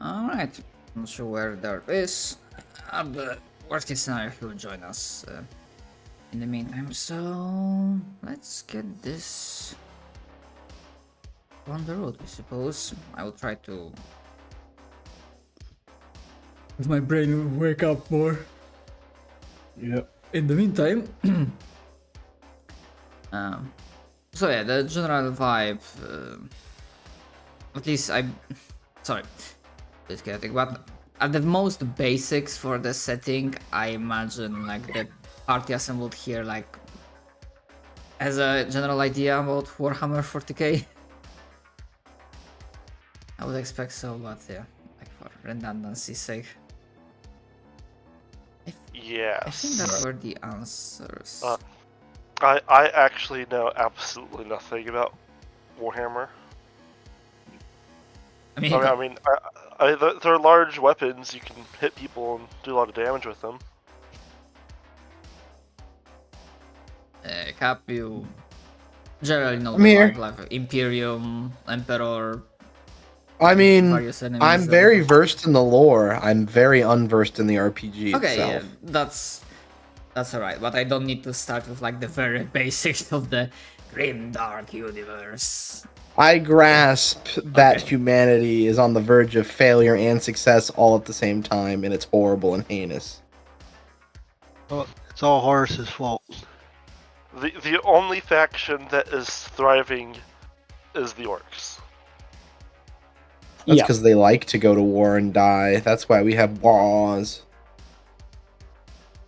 Alright, I'm not sure where that is. But worst case scenario, he will join us in the meantime. So let's get this on the road, I suppose. I will try to. If my brain will wake up more. Yep. In the meantime, so yeah, the general vibe. At least sorry, bit chaotic, but at the most basics for the setting, I imagine like the party assembled here like has a general idea about Warhammer 40k. I would expect so, but yeah, like for redundancy's sake. Yes. I think that were the answers. I actually know absolutely nothing about Warhammer. I mean, they're large weapons. You can hit people and do a lot of damage with them. Cap, you generally know I'm the here. vibe, like Imperium, Emperor. I mean, various enemies I'm that- very versed in the lore. I'm very unversed in the RPG Okay, itself. yeah, that's alright, but I don't need to start with like the very basics of the grim dark universe. I grasp that Okay. humanity is on the verge of failure and success all at the same time, and it's horrible and heinous. Well, it's all Horus's fault. The only faction that is thriving is the orcs. That's Yeah. because they like to go to war and die. That's why we have wars.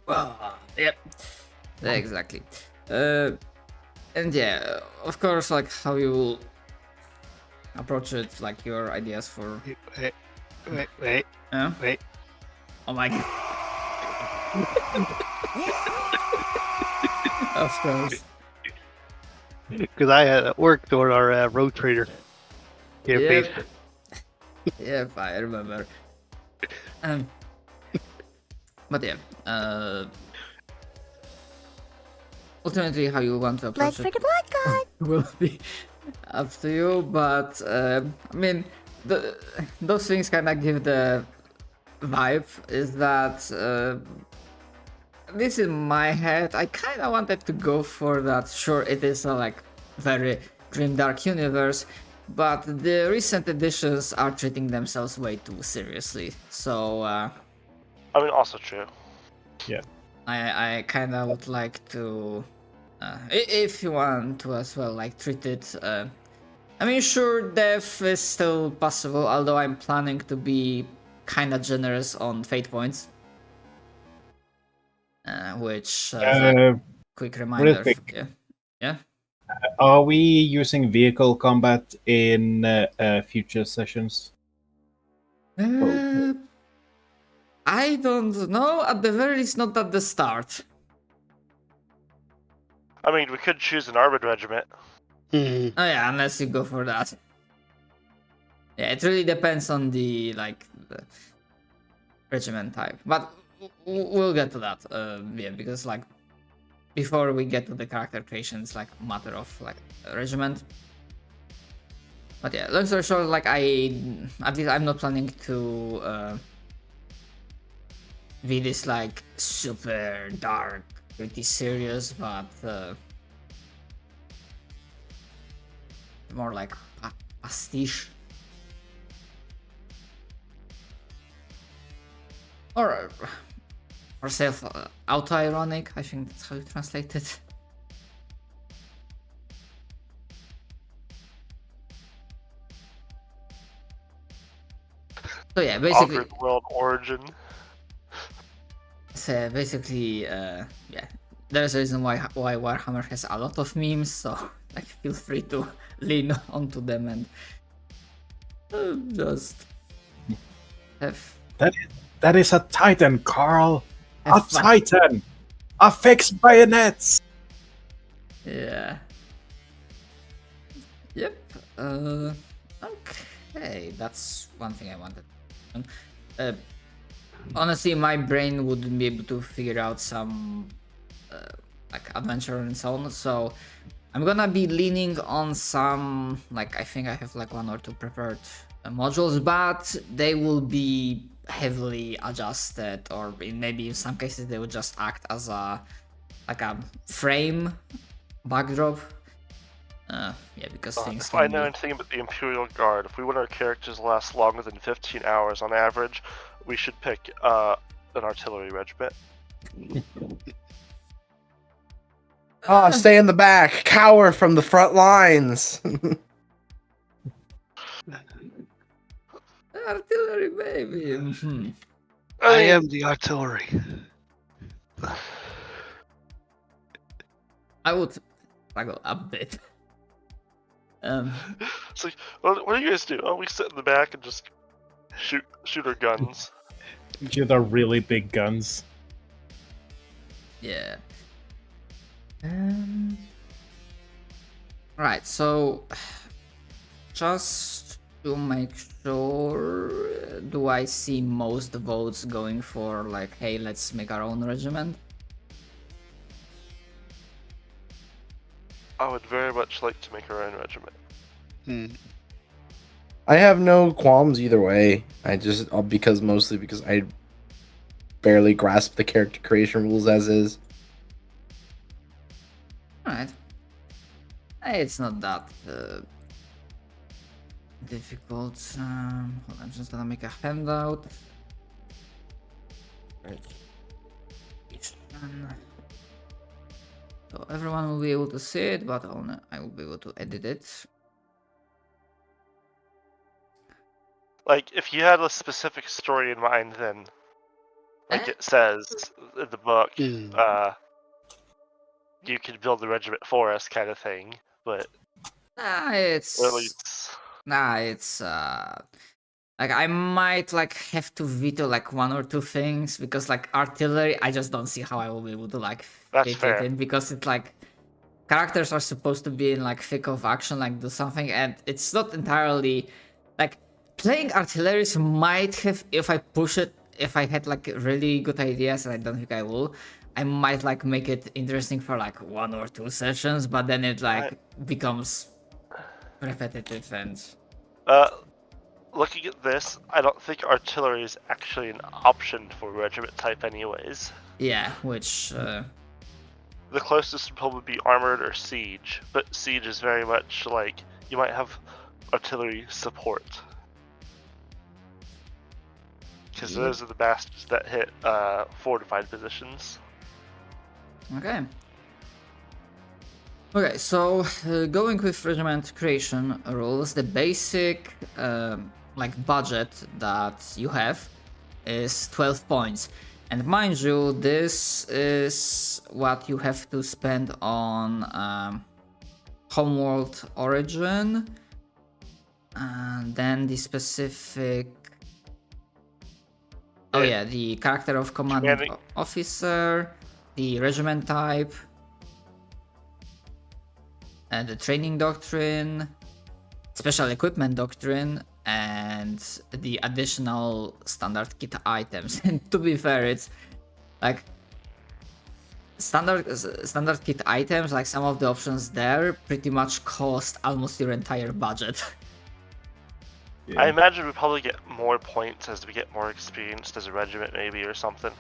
Yep, exactly. And yeah, of course, like how you will approach it, like your ideas for. Wait. Yeah? Wait. Oh my god. Of course. Because I had worked on our road trader campaign. Yep. Yep, I remember. But yeah, ultimately how you want to approach Let's take it a black guy. will be up to you, but I mean, those things kind of give the vibe is that at least in my head, I kind of wanted to go for that. Sure, it is a like very grim dark universe, but the recent editions are treating themselves way too seriously. So I mean, also true. I kind of would like to, if you want to as well, like treat it. I mean, sure, death is still possible, although I'm planning to be kind of generous on fate points. Which quick reminder. quick. Yeah. Are we using vehicle combat in future sessions? I don't know. At the very least, not at the start. I mean, we could choose an armored regiment. Mhm. Oh yeah, unless you go for that. Yeah, it really depends on the the regiment type, but we'll get to that. Yeah, because like before we get to the character creation, it's like a matter of like a regiment. But yeah, long story short, like at least I'm not planning to be this like super dark, pretty serious, but more like pastiche. Or self auto-ironic, I think that's how you translate it. So yeah, basically, Awkward world origin. so basically, yeah, there's a reason why Warhammer has a lot of memes. So like, feel free to lean onto them and just have. That is a Titan, Carl. A have fun. Titan. A fixed bayonets. Yeah. Yep. Okay, that's one thing I wanted. Honestly, my brain wouldn't be able to figure out some like adventure and so on. So I'm gonna be leaning on some, like, I think I have like one or two prepared modules, but they will be heavily adjusted, or maybe in some cases they will just act as a frame backdrop. Yeah, because things If can I know be... anything about the Imperial Guard, if we want our characters to last longer than 15 hours on average, we should pick an artillery regiment. Ah, stay in the back. Cower from the front lines. Artillery, baby. Mhm. I mean, am the artillery. I would struggle a bit. It's like, what do you guys do? Oh, we sit in the back and just shoot our guns. Get our really big guns. Yeah. Right, so just to make sure, do I see most votes going for like, hey, let's make our own regiment? I would very much like to make our own regiment. I have no qualms either way. Mostly because I barely grasp the character creation rules as is. Alright. It's not that difficult. Hold on, I'm just gonna make a handout. So everyone will be able to see it, but only I will be able to edit it. Like, if you had a specific story in mind, then, like it says in the book, you could build the regiment for us, kind of thing. But It's or at least, like I might like have to veto like one or two things, because like artillery, I just don't see how I will be able to like That's fit fair. it in, because it's like characters are supposed to be in like thick of action, like do something, and it's not entirely like playing artilleries might have, if I push it, if I had like really good ideas, and I don't think I will, I might like make it interesting for like 1 or 2 sessions, but then it like becomes repetitive and looking at this, I don't think artillery is actually an option for regiment type, anyways. yeah, which The closest would probably be armored or siege, but siege is very much like you might have artillery support. Because those are the bastards that hit fortified positions. okay. Okay, so going with regiment creation rules, the basic like budget that you have is 12 points. And mind you, this is what you have to spend on homeworld origin, and then the specific... Oh yeah, the character of commanding officer, the regiment type, and the training doctrine, special equipment doctrine, and the additional standard kit items. And to be fair, it's like standard kit items, like some of the options there pretty much cost almost your entire budget. Yeah. I imagine we probably get more points as we get more experienced as a regiment, maybe, or something.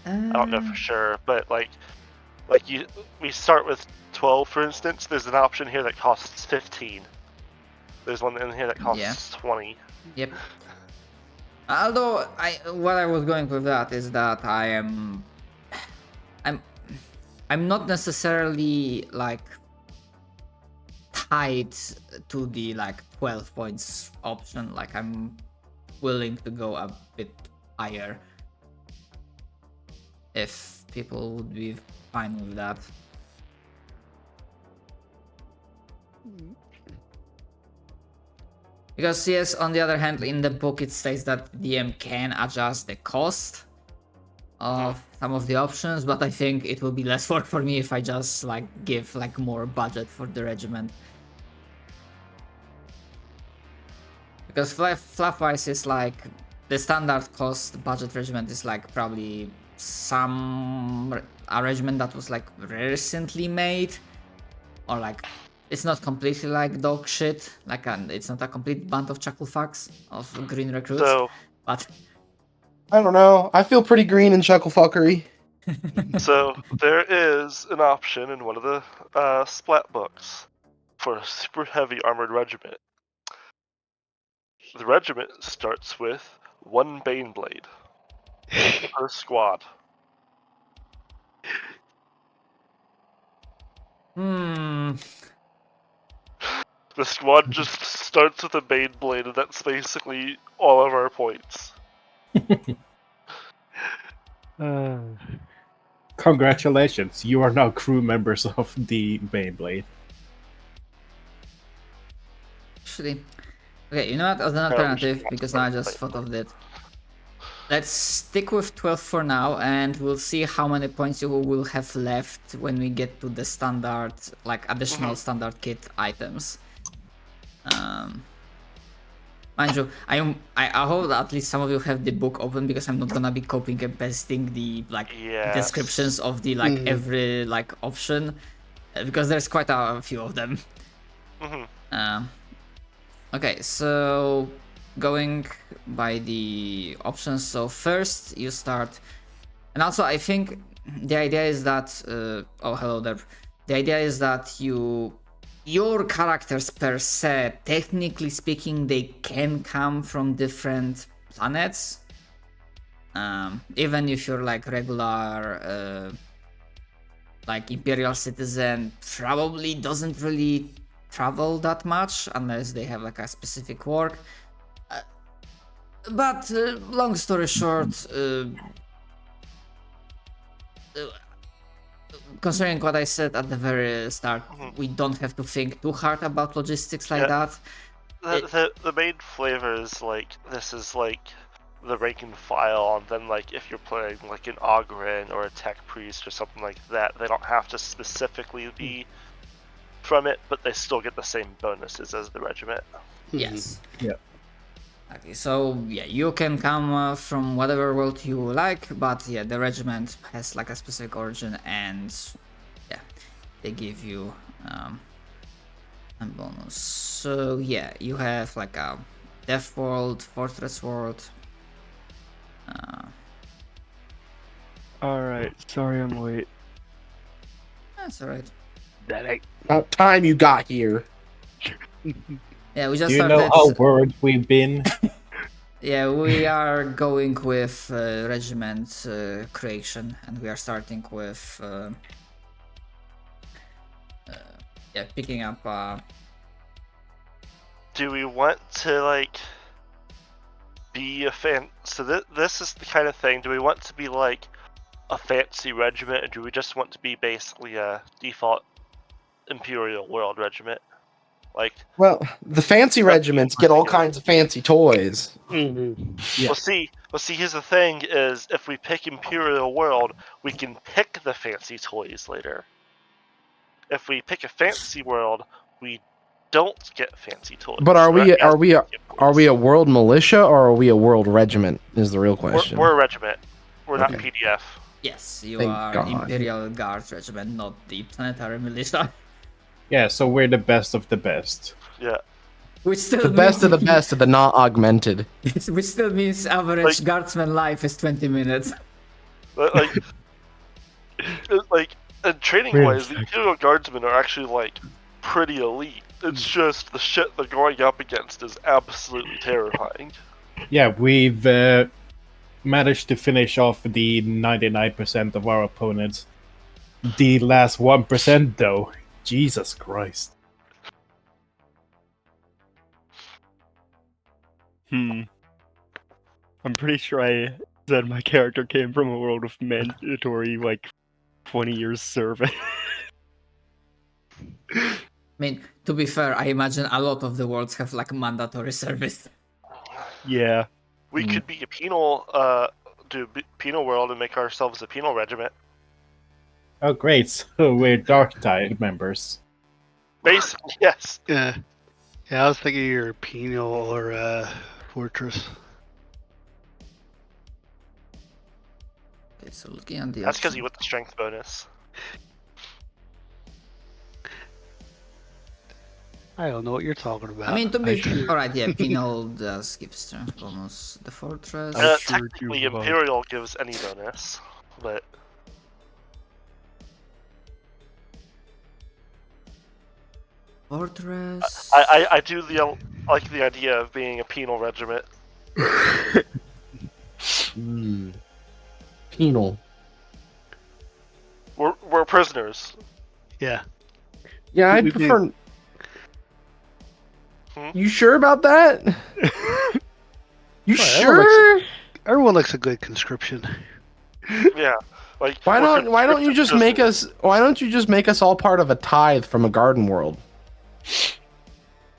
I don't know for sure, but like we start with 12, for instance. There's an option here that costs 15. There's one in here that costs 20. Yep. Although what I was going with that is that I'm not necessarily like tied to the like 12 points option. Like I'm willing to go a bit higher if people would be fine with that. Because yes, on the other hand, in the book it states that DM can adjust the cost of some of the options, but I think it will be less work for me if I just like give like more budget for the regiment. Because fluff-wise is like the standard cost budget regiment is like probably a regiment that was like recently made, or like it's not completely like dog shit. It's not a complete band of chuckle fucks of green recruits. So, But I don't know. I feel pretty green in chucklefuckery. so there is an option in one of the splat books for a super heavy armored regiment. The regiment starts with 1 Baneblade per squad. hmm. The squad just starts with a Baneblade, and that's basically all of our points. Congratulations, you are now crew members of the Beyblade. Actually, okay, you know what? As an alternative, because now I just thought of it. Let's stick with 12 for now, and we'll see how many points you will have left when we get to the standard, like additional standard kit items. Mind you, I hope that at least some of you have the book open, because I'm not gonna be copying and pasting the Yes. descriptions of the every option, because there's quite a few of them. Okay, so going by the options. So first you start, and also I think the idea is that oh hello there. The idea is that your characters per se, technically speaking, they can come from different planets. Even if you're like regular like Imperial citizen, probably doesn't really travel that much unless they have like a specific work. But long story short, considering what I said at the very start, we don't have to think too hard about logistics like that. The main flavor is like, this is like the rank and file, and then like if you're playing like an Ogren or a Tech Priest or something like that, they don't have to specifically be from it, but they still get the same bonuses as the regiment. Yes. Yeah. Okay, so yeah, you can come from whatever world you like, but yeah, the regiment has like a specific origin, and yeah, they give you a bonus. So yeah, you have like a Death World, Fortress World. Alright, sorry I'm late. That's alright. About time you got here. Yeah, we just Do you started. know how worried we've been? Yeah, we are going with regiment creation, and we are starting with yeah, picking up. Do we want to like be a fan? So this is the kind of thing. Do we want to be like a fancy regiment, or do we just want to be basically a default Imperial World regiment? Like, Well, the fancy regiments get all kinds of fancy toys. Yeah. Well, see. Here's the thing: is if we pick Imperial World, we can pick the fancy toys later. If we pick a fancy world, we don't get fancy toys. But are we We're a world militia or are we a world regiment? Is the real question. a regiment. We're not Okay. PDF. Yes, you Thank are God. Imperial Guards regiment, not the planetary militia. Yeah, so we're the best of the best. Yeah. Which still The best of the means- best of the not augmented. Which still means average Like- guardsman life is 20 minutes. Like, and training Wait a wise, the sec. Imperial Guardsmen are actually like pretty elite. It's just the shit they're going up against is absolutely terrifying. Yeah, we've managed to finish off the 99% of our opponents. The last 1%, though, Jesus Christ. I'm pretty sure I said my character came from a world of mandatory, like, 20 years service. I mean, to be fair, I imagine a lot of the worlds have like mandatory service. Yeah. We could be a penal, penal world and make ourselves a penal regiment. Oh, great, so we're Dark Tide members. Basically, yes. Yeah. Yeah, I was thinking you're penal or fortress. Okay, so looking at the That's because options. you want the strength bonus. I don't know what you're talking about. I mean, to be sure- alright, yeah, penal does give strength bonus. The fortress. I sure Technically, do love- Imperial gives any bonus, but Fortress. I do like the idea of being a penal regiment. Penal. We're prisoners. Yeah. Yeah, I'd We- prefer. Hmm? You sure about that? You Well, sure? Everyone likes a good conscription. Yeah, like Why we're don't you just make prisoners. us? Why don't you just make us all part of a tithe from a garden world?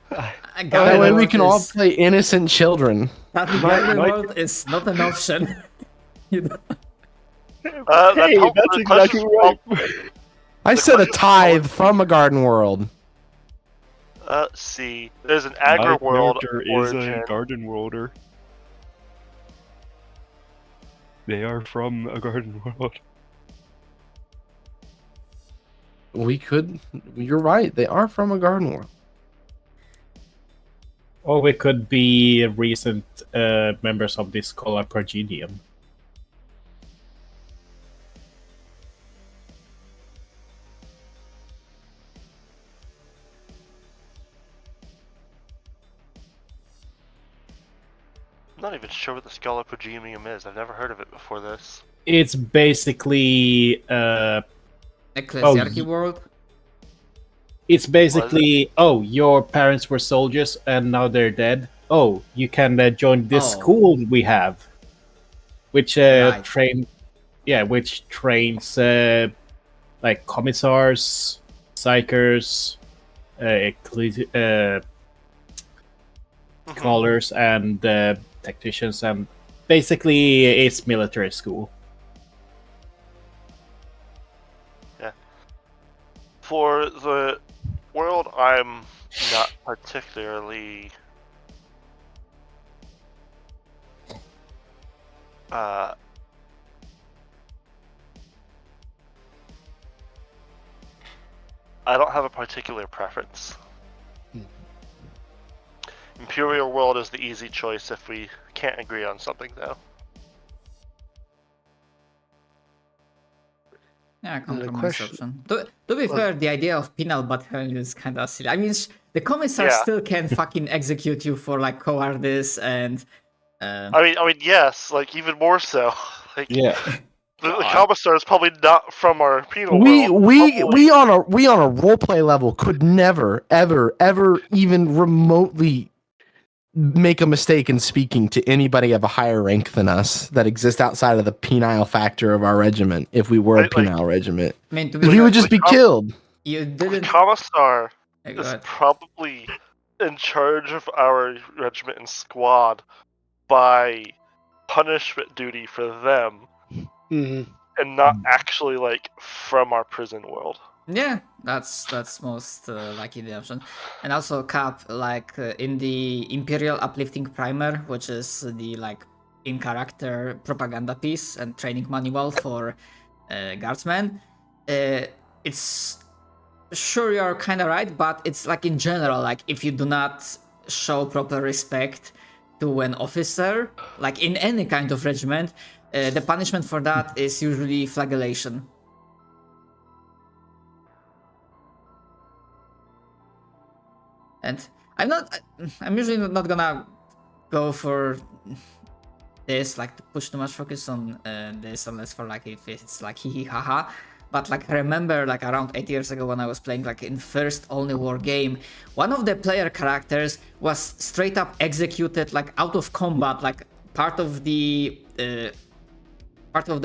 That way we can all play innocent children. That Garden World is not an option. You know? That Hey, helps that's the exactly question's right. I The said a question is tithe from a garden world. See, there's an My agri world character is origin. a garden worlder. They are from a garden world. We could. You're right. They are from a garden world. Or we could be recent members of the Scholar Progenium. I'm not even sure what the Scholar Progenium is. I've never heard of it before this. It's basically Ecclesiarchy World. It's basically, oh, your parents were soldiers and now they're dead. Oh, you can join this Oh. school we have, which Right. which trains like commissars, psychers, scholars, and tacticians, and basically it's military school. For the world, I'm not particularly I don't have a particular preference. Imperial world is the easy choice if we can't agree on something, though. Yeah, the compromise question- option. To be Well- fair, the idea of penal butthole is kind of silly. I mean, the commissars Yeah. still can fucking execute you for like cowardice and. I mean, yes, like even more so. Like Yeah. the commissar is probably not from our penal We world. we Probably- we on a roleplay level could never ever even remotely make a mistake in speaking to anybody of a higher rank than us that exists outside of the penile factor of our regiment. If we were a Right, like- penile regiment, I mean, to be 'Cause we fair, would just be like, killed. you The didn't. commissar Hey, go is ahead. probably in charge of our regiment and squad by punishment duty for them, hmm and not actually like from our prison world. Yeah, that's most likely the option. And also Cap, like in the Imperial Uplifting Primer, which is the like in character propaganda piece and training manual for guardsmen, it's sure you're kind of right, but it's like in general, like if you do not show proper respect to an officer, like in any kind of regiment, the punishment for that is usually flagellation. And I'm usually not gonna go for this, like to push too much focus on this, unless for like if it's like hee hee haha. But like I remember like around 8 years ago when I was playing like in first only war game, one of the player characters was straight up executed like out of combat, like part of the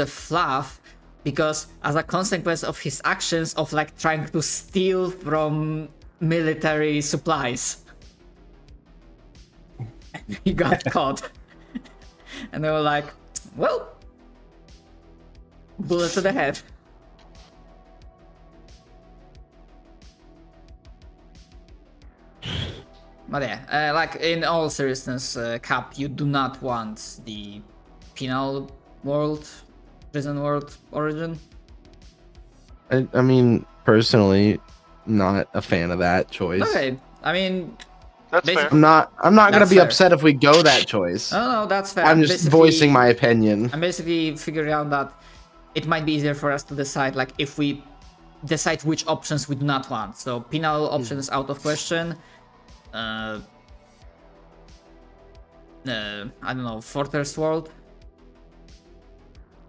fluff, because as a consequence of his actions of like trying to steal from military supplies. He got caught. And they were like, well, bullet to the head. But yeah, like in all seriousness, Cap, you do not want the penal world, prison world origin. I mean, personally, not a fan of that choice. Okay, I mean, That's Basic- fair. I'm not gonna That's be fair. upset if we go that choice. no, that's fair. I'm just Basically- voicing my opinion. I'm basically figuring out that it might be easier for us to decide, like, if we decide which options we do not want. So penal options out of question. I don't know, Fortress World.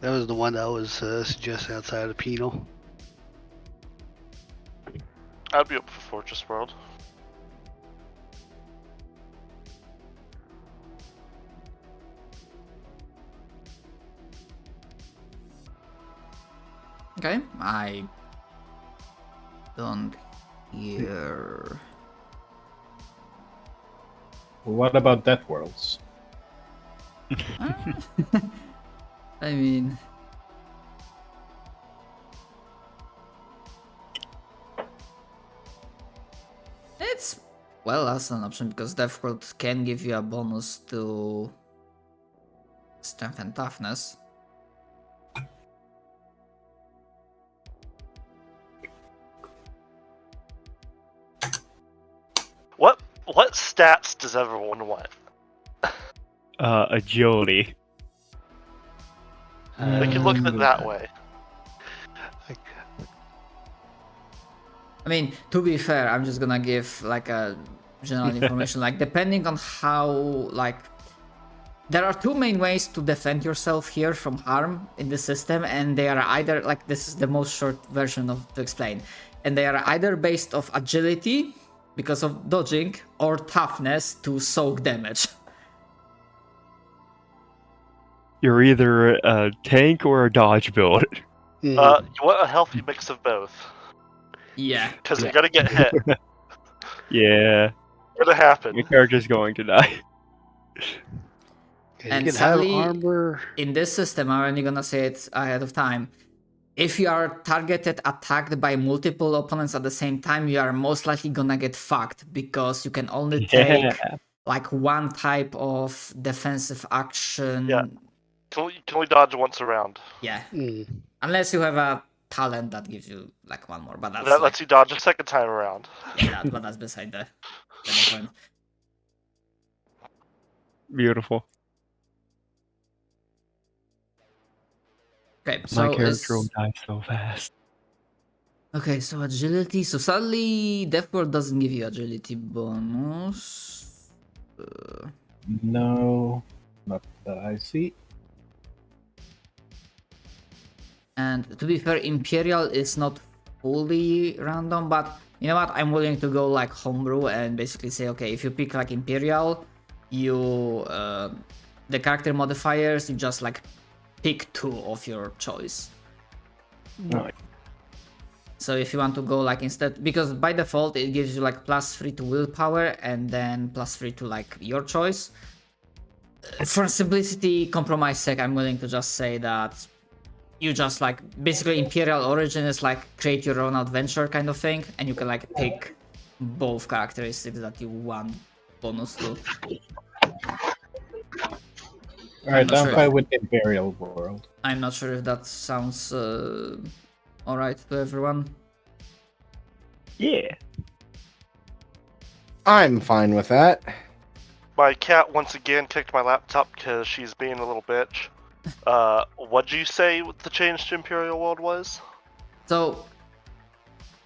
That was the one that was suggested outside of penal. I'd be up for Fortress World. Okay, I don't hear. What about Death Worlds? I mean, it's well, that's an option because Death World can give you a bonus to strength and toughness. What stats does everyone want? Agility. We can look at it that way. I mean, to be fair, I'm just gonna give like a general information. Like, depending on how, like, there are two main ways to defend yourself here from harm in the system, and they are either, like, this is the most short version of to explain, and they are either based off agility because of dodging or toughness to soak damage. You're either a tank or a dodge build. You want a healthy mix of both. Yeah. Because you're gonna get hit. Yeah, Gonna happen. your character's going to die. You And can sadly, have armor. in this system, I'm only gonna say it ahead of time. If you are targeted, attacked by multiple opponents at the same time, you are most likely gonna get fucked because you can only take like one type of defensive action. Yeah. Can we dodge once around? Yeah. Mm. Unless you have a talent that gives you like one more, but that's That lets you dodge a second time around. but that's beside the point. Beautiful. Okay, so My character will die so fast. okay, so agility. So sadly, Death World doesn't give you agility bonus. No, not that I see. And to be fair, Imperial is not fully random, but you know what? I'm willing to go like homebrew and basically say, okay, if you pick like Imperial, you the character modifiers, you just like pick two of your choice. Nice. So if you want to go like instead, because by default it gives you like +3 to willpower and then +3 to like your choice. For simplicity, compromise sake, I'm willing to just say that you just like basically Imperial Origin is like create your own adventure kind of thing, and you can like pick both characteristics that you want bonus to. Alright, not I'm sure. fine with Imperial World. I'm not sure if that sounds alright to everyone. Yeah. I'm fine with that. My cat once again kicked my laptop because she's being a little bitch. What'd you say the change to Imperial World was? So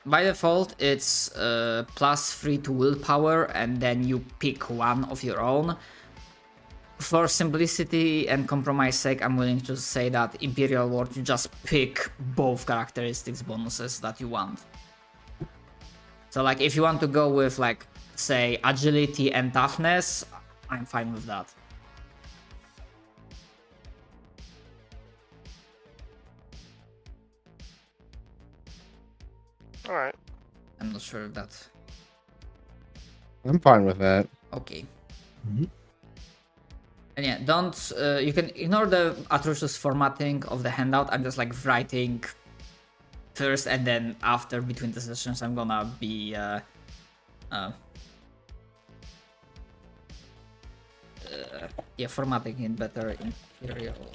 by default it's +3 to willpower and then you pick one of your own. For simplicity and compromise sake, I'm willing to say that Imperial World, you just pick both characteristics bonuses that you want. So like if you want to go with like say agility and toughness, I'm fine with that. Alright. I'm not sure if that's I'm fine with that. okay. Mhm. And yeah, don't you can ignore the atrocious formatting of the handout. I'm just like writing first, and then after between the sessions, I'm gonna be yeah, formatting it better. Imperial.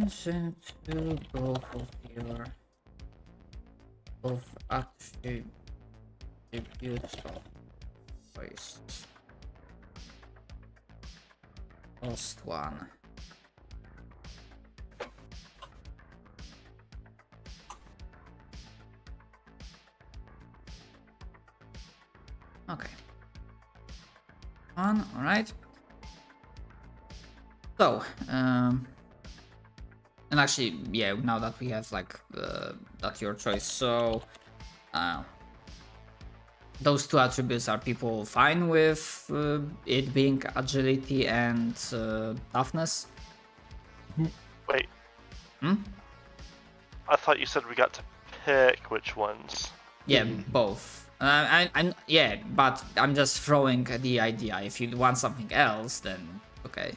Send to both of your both attributes. Attribute of choice. Cost 1. Okay. Alright. So, and actually, yeah, now that we have like that's your choice. So, those two attributes, are people fine with it being agility and toughness? Wait, Hmm? I thought you said we got to pick which ones. Yeah, both. I'm yeah, but I'm just throwing the idea. If you want something else, then okay.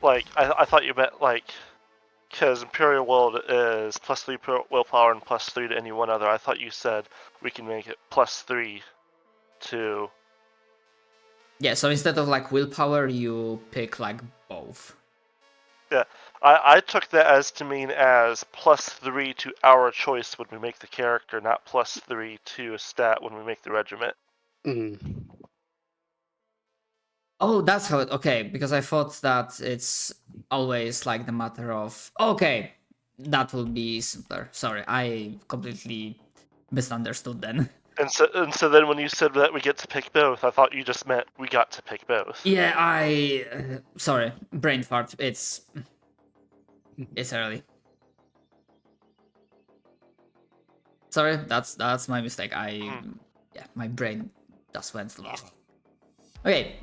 Like, I thought you meant, like, because Imperial World is +3 willpower and +3 to any one other. I thought you said we can make it +3 to... Yeah, so instead of like willpower, you pick like both. Yeah, I took that as to mean as +3 to our choice when we make the character, not +3 to a stat when we make the regiment. Mm. Oh, that's how it. Okay, because I thought that it's always like the matter of. Okay, that will be simpler. Sorry, I completely misunderstood then. And so then when you said that we get to pick both, I thought you just meant we got to pick both. Yeah, sorry, brain fart. It's early. Sorry, that's my mistake. Yeah, my brain just went lost. Okay,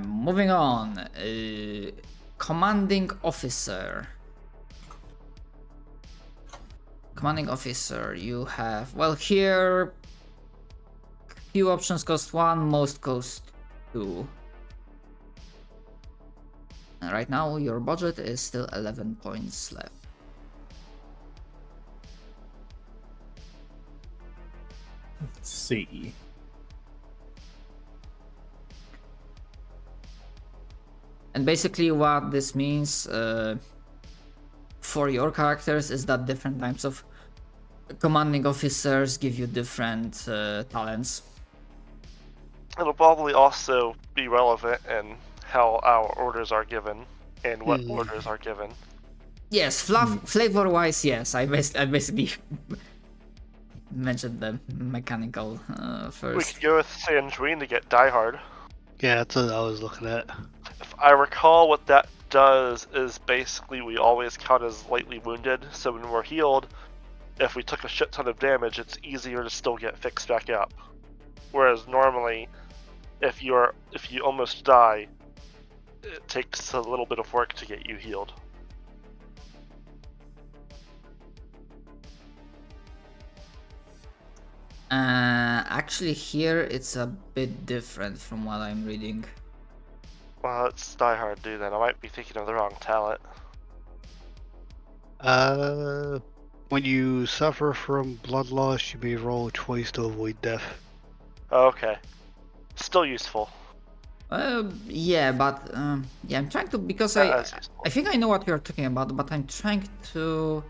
moving on. Commanding officer. Commanding officer, you have, well, here few options cost 1, most cost 2. And right now your budget is still 11 points left. Let's see. And basically what this means for your characters is that different types of commanding officers give you different talents. It'll probably also be relevant in how our orders are given and what orders are given. Yes, flavor-wise, yes. I basically mentioned the mechanical We first. could go with Sandrine to get Die Hard. Yeah, that's what I was looking at. If I recall, what that does is basically we always count as lightly wounded, so when we're healed, if we took a shit ton of damage, it's easier to still get fixed back up. Whereas normally, if you almost die, it takes a little bit of work to get you healed. Actually, here it's a bit different from what I'm reading. Well, it's Die Hard, dude, then I might be thinking of the wrong talent. When you suffer from blood loss, you may roll twice to avoid death. Okay. Still useful. Yeah, but yeah, I'm trying to, because That's useful. I think I know what you're talking about, but I'm trying to.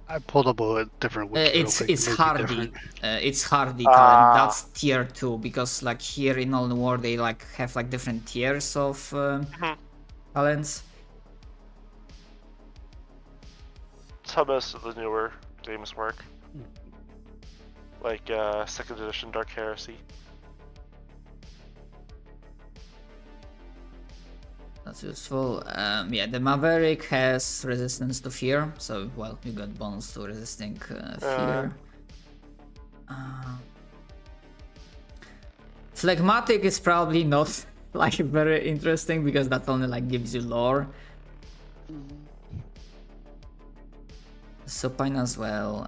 I pulled up a different wiki real It's quick, it may be hardy. different. It's hardy talent. That's tier 2, because like here in All the War they like have like different tiers of talents. That's how most of the newer games work. Like 2nd edition Dark Heresy. That's useful. Yeah, the Maverick has resistance to fear, so well, you got bonus to resisting fear. Phlegmatic is probably not like very interesting because that only like gives you lore. Supine as well.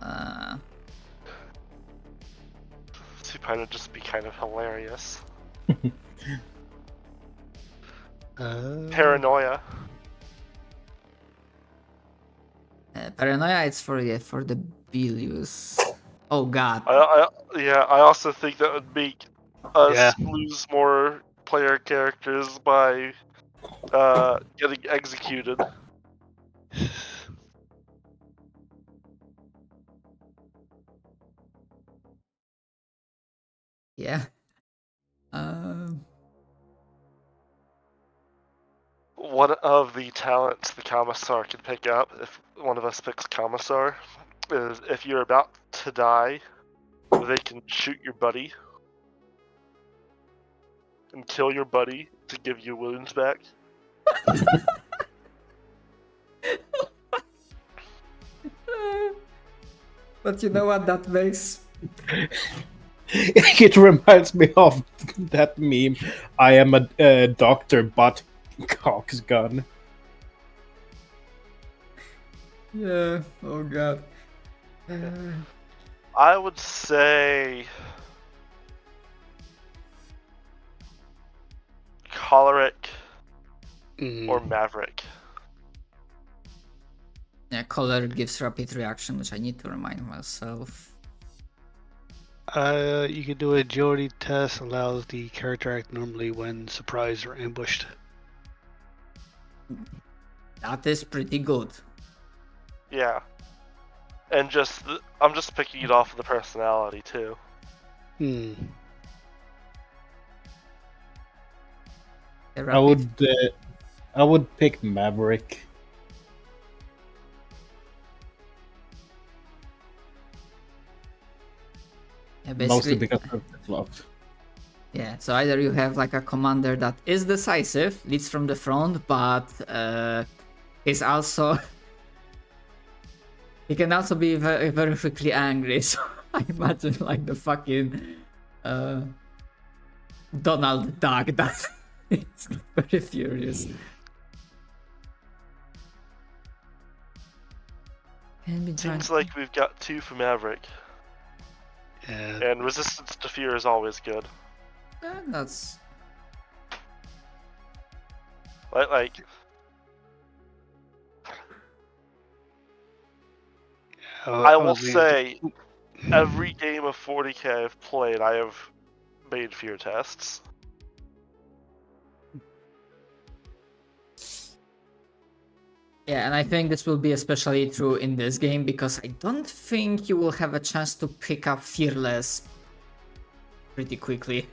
Supine would just be kind of hilarious. Paranoia. Paranoia, it's for the Bilius. Oh god. I also think that would make us Yeah. lose more player characters by getting executed. Yeah. Um. One of the talents the Commissar can pick up, if one of us picks Commissar, is if you're about to die, they can shoot your buddy and kill your buddy to give you wounds back. But you know what that makes? It reminds me of that meme. I am a doctor, but cocks gun. Yeah. Oh god. I would say Choleric or Maverick. Yeah, color gives rapid reaction, which I need to remind myself. You can do agility test, allows the character to act normally when surprised or ambushed. That is pretty good. Yeah. And I'm just picking it off of the personality too. Hmm. The I would pick Maverick. Yeah, Mostly basically, because of the fluff. yeah. So either you have like a commander that is decisive, leads from the front, but is also he can also be very, very quickly angry. So I imagine like the fucking Donald Duck that is very furious. Can be Seems drunk. like we've got 2 for Maverick. Yeah. And resistance to fear is always good. That's Like I will say, every game of 40k I've played, I have made fear tests. yeah, and I think this will be especially true in this game because I don't think you will have a chance to pick up Fearless pretty quickly.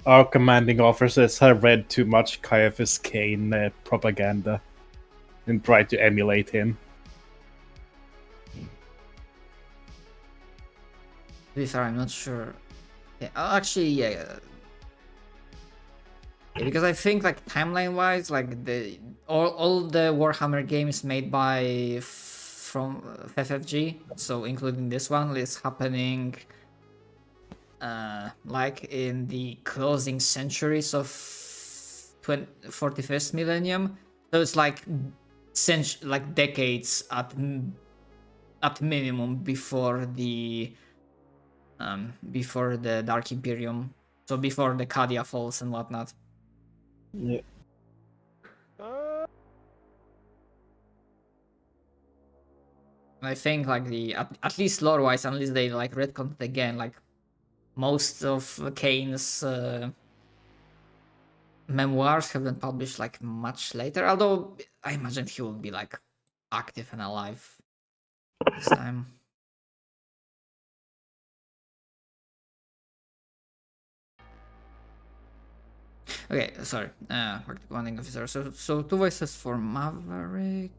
Our commanding officers have read too much Caiaphas Cain propaganda and tried to emulate him. To be fair, I'm not sure. Yeah, actually, yeah. Yeah, because I think like timeline-wise, like all the Warhammer games made by from FFG, so including this one, is happening like in the closing centuries of 41st millennium. So it's like like decades at minimum before the Dark Imperium, so before the Cadia falls and whatnot. Yeah. I think like at least lore wise, unless they like retcon it again, like most of Kane's memoirs have been published like much later. Although I imagine he will be like active and alive this time. Okay, sorry. Commanding officer. So 2 voices for Maverick.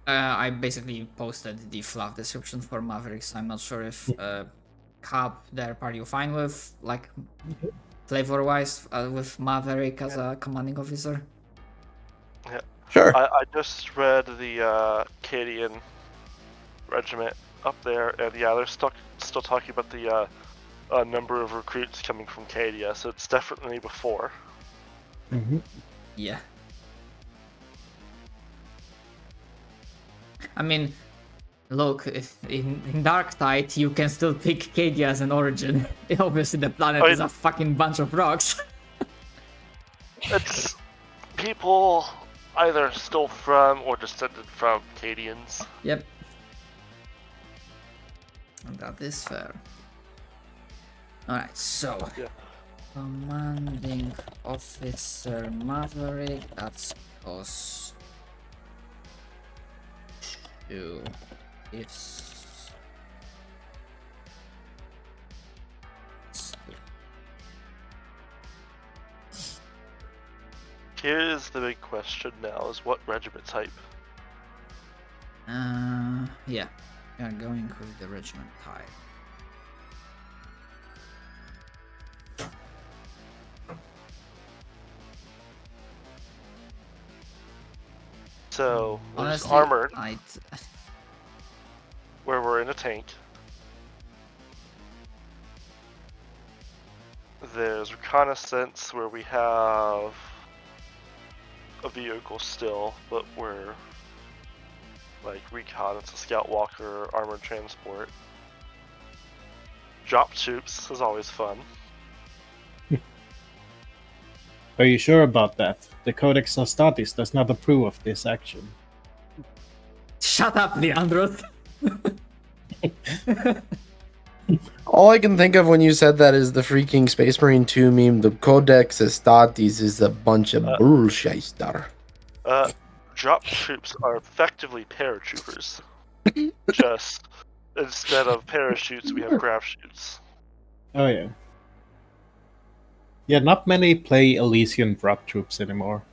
I basically posted the fluff description for Mavericks. I'm not sure if Cap there are you fine with like flavor wise with Maverick as a commanding officer. Yeah. Sure. I just read the Cadian regiment up there, and yeah, they're still talking about the number of recruits coming from Cadia, so it's definitely before. Mm-hmm. Yeah. I mean, look, if in Dark Tide you can still pick Cadia as an origin. Obviously the planet is a fucking bunch of rocks. It's people either stole from or descended from Cadians. Yep. And that is fair. Alright, so. Yeah. Commanding officer Maverick, that's cost 2. It's Here's the big question now: is what regiment type? yeah, we are going with the regiment type. So there's Honestly, armored, I'd where we're in a tank. There's reconnaissance, where we have a vehicle still, but we're like recon. It's a scout walker, armored transport. Drop troops is always fun. Are you sure about that? The Codex Astartes does not approve of this action. shut up, Leandros. All I can think of when you said that is the freaking Space Marine 2 meme. The Codex Astartes is a bunch of bullshit. Drop troops are effectively paratroopers. Just instead of parachutes, we have grab chutes. Oh yeah. Yeah, not many play Elysian drop troops anymore.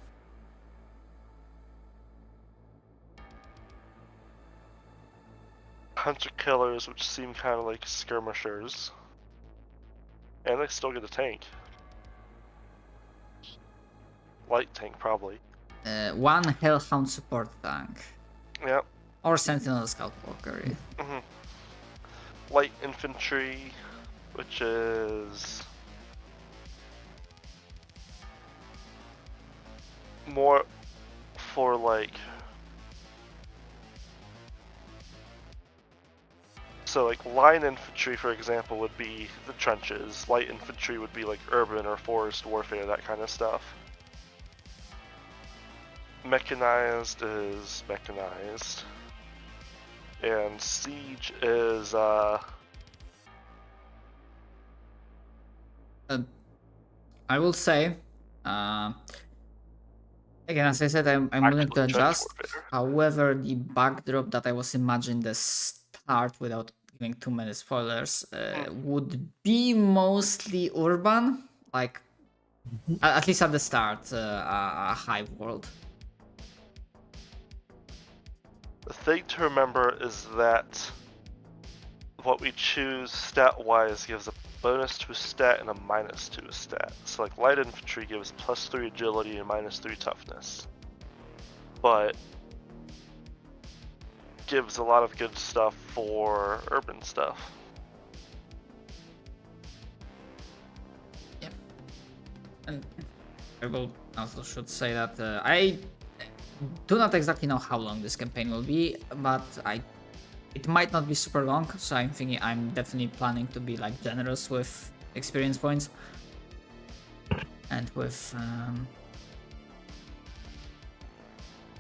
Hunter killers, which seem kind of like skirmishers. And they still get a tank. Light tank, probably. 1 Hellhound support tank. Yep. Or Sentinel Scout Walker. Light infantry, which is more for like, so like line infantry, for example, would be the trenches. Light infantry would be like urban or forest warfare, that kind of stuff. Mechanized is mechanized. And siege is I will say, again, as I said, I'm willing to actually trench adjust. warfare. However, the backdrop that I was imagining the start, without giving too many spoilers, would be mostly urban, like at least at the start, a hive world. The thing to remember is that what we choose stat-wise gives a bonus to a stat and a minus to a stat. So like light infantry gives +3 agility and -3 toughness. But gives a lot of good stuff for urban stuff. Yep. And I will also should say that I do not exactly know how long this campaign will be, but it might not be super long, so I'm definitely planning to be like generous with experience points and with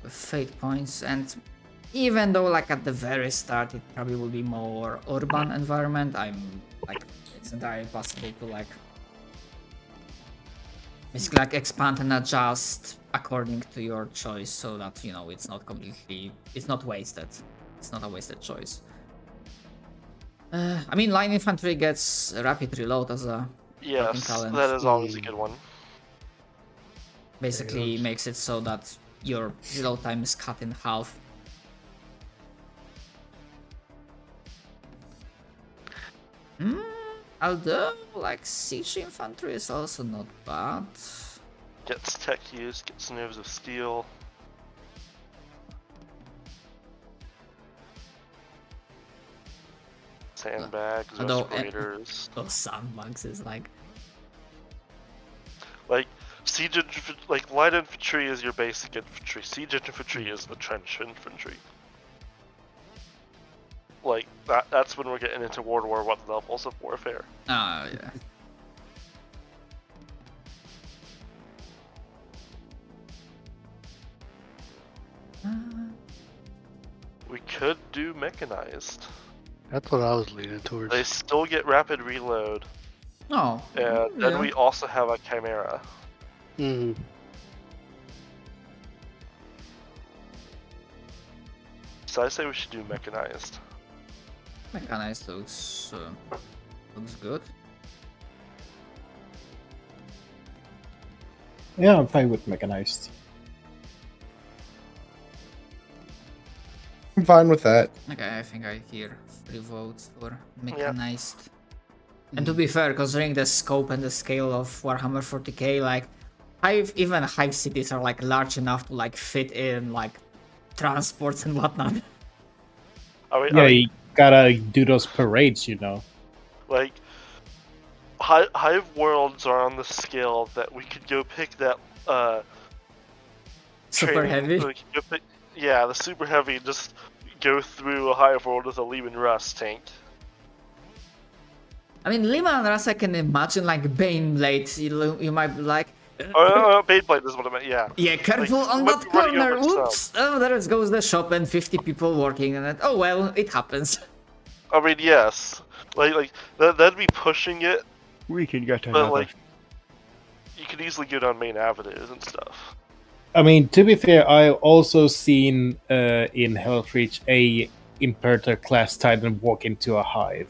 fate points. And even though like at the very start it probably will be more urban environment, I'm like, it's entirely possible to like basically like expand and adjust according to your choice, so that, you know, it's not wasted. It's not a wasted choice. I mean, line infantry gets rapid reload as a Yes, talent. that is always a good one. Basically makes it so that your reload time is cut in half. Although, like, siege infantry is also not bad. Gets tech use, gets nerves of steel. Sandbags, Although, respirators. Those sandbags is like... Like, siege like light infantry is your basic infantry. Siege infantry is the trench infantry. Like, that's when we're getting into World War I levels of warfare. Oh, yeah. We could do mechanized. That's what I was leaning towards. They still get rapid reload, Oh. And then we also have a Chimera. Mm. So I say we should do mechanized. Mechanized looks good. Yeah, I'm fine with mechanized. I'm fine with that. Okay, I think I hear 3 votes for mechanized. And to be fair, considering the scope and the scale of Warhammer 40k, like even hive cities are like large enough to like fit in like transports and whatnot. Yeah, you gotta do those parades, you know. Like, Hive worlds are on the scale that we could go pick that Super heavy. The super heavy, and just go through a Hive world with a Lehman Russ tank. I mean, Lehman Russ, I can imagine like Baneblade. You might be like, Baneblade is what I meant. Yeah. yeah, careful Like, on might that be running corner. over some. Whoops! Oh, there goes the shop and 50 people working on it. Oh well, it happens. I mean, yes. Like that'd be pushing it, We can get but another. like, you could easily go down main avenues and stuff. I mean, to be fair, I also seen in Hellreach a Imperator class Titan walk into a hive.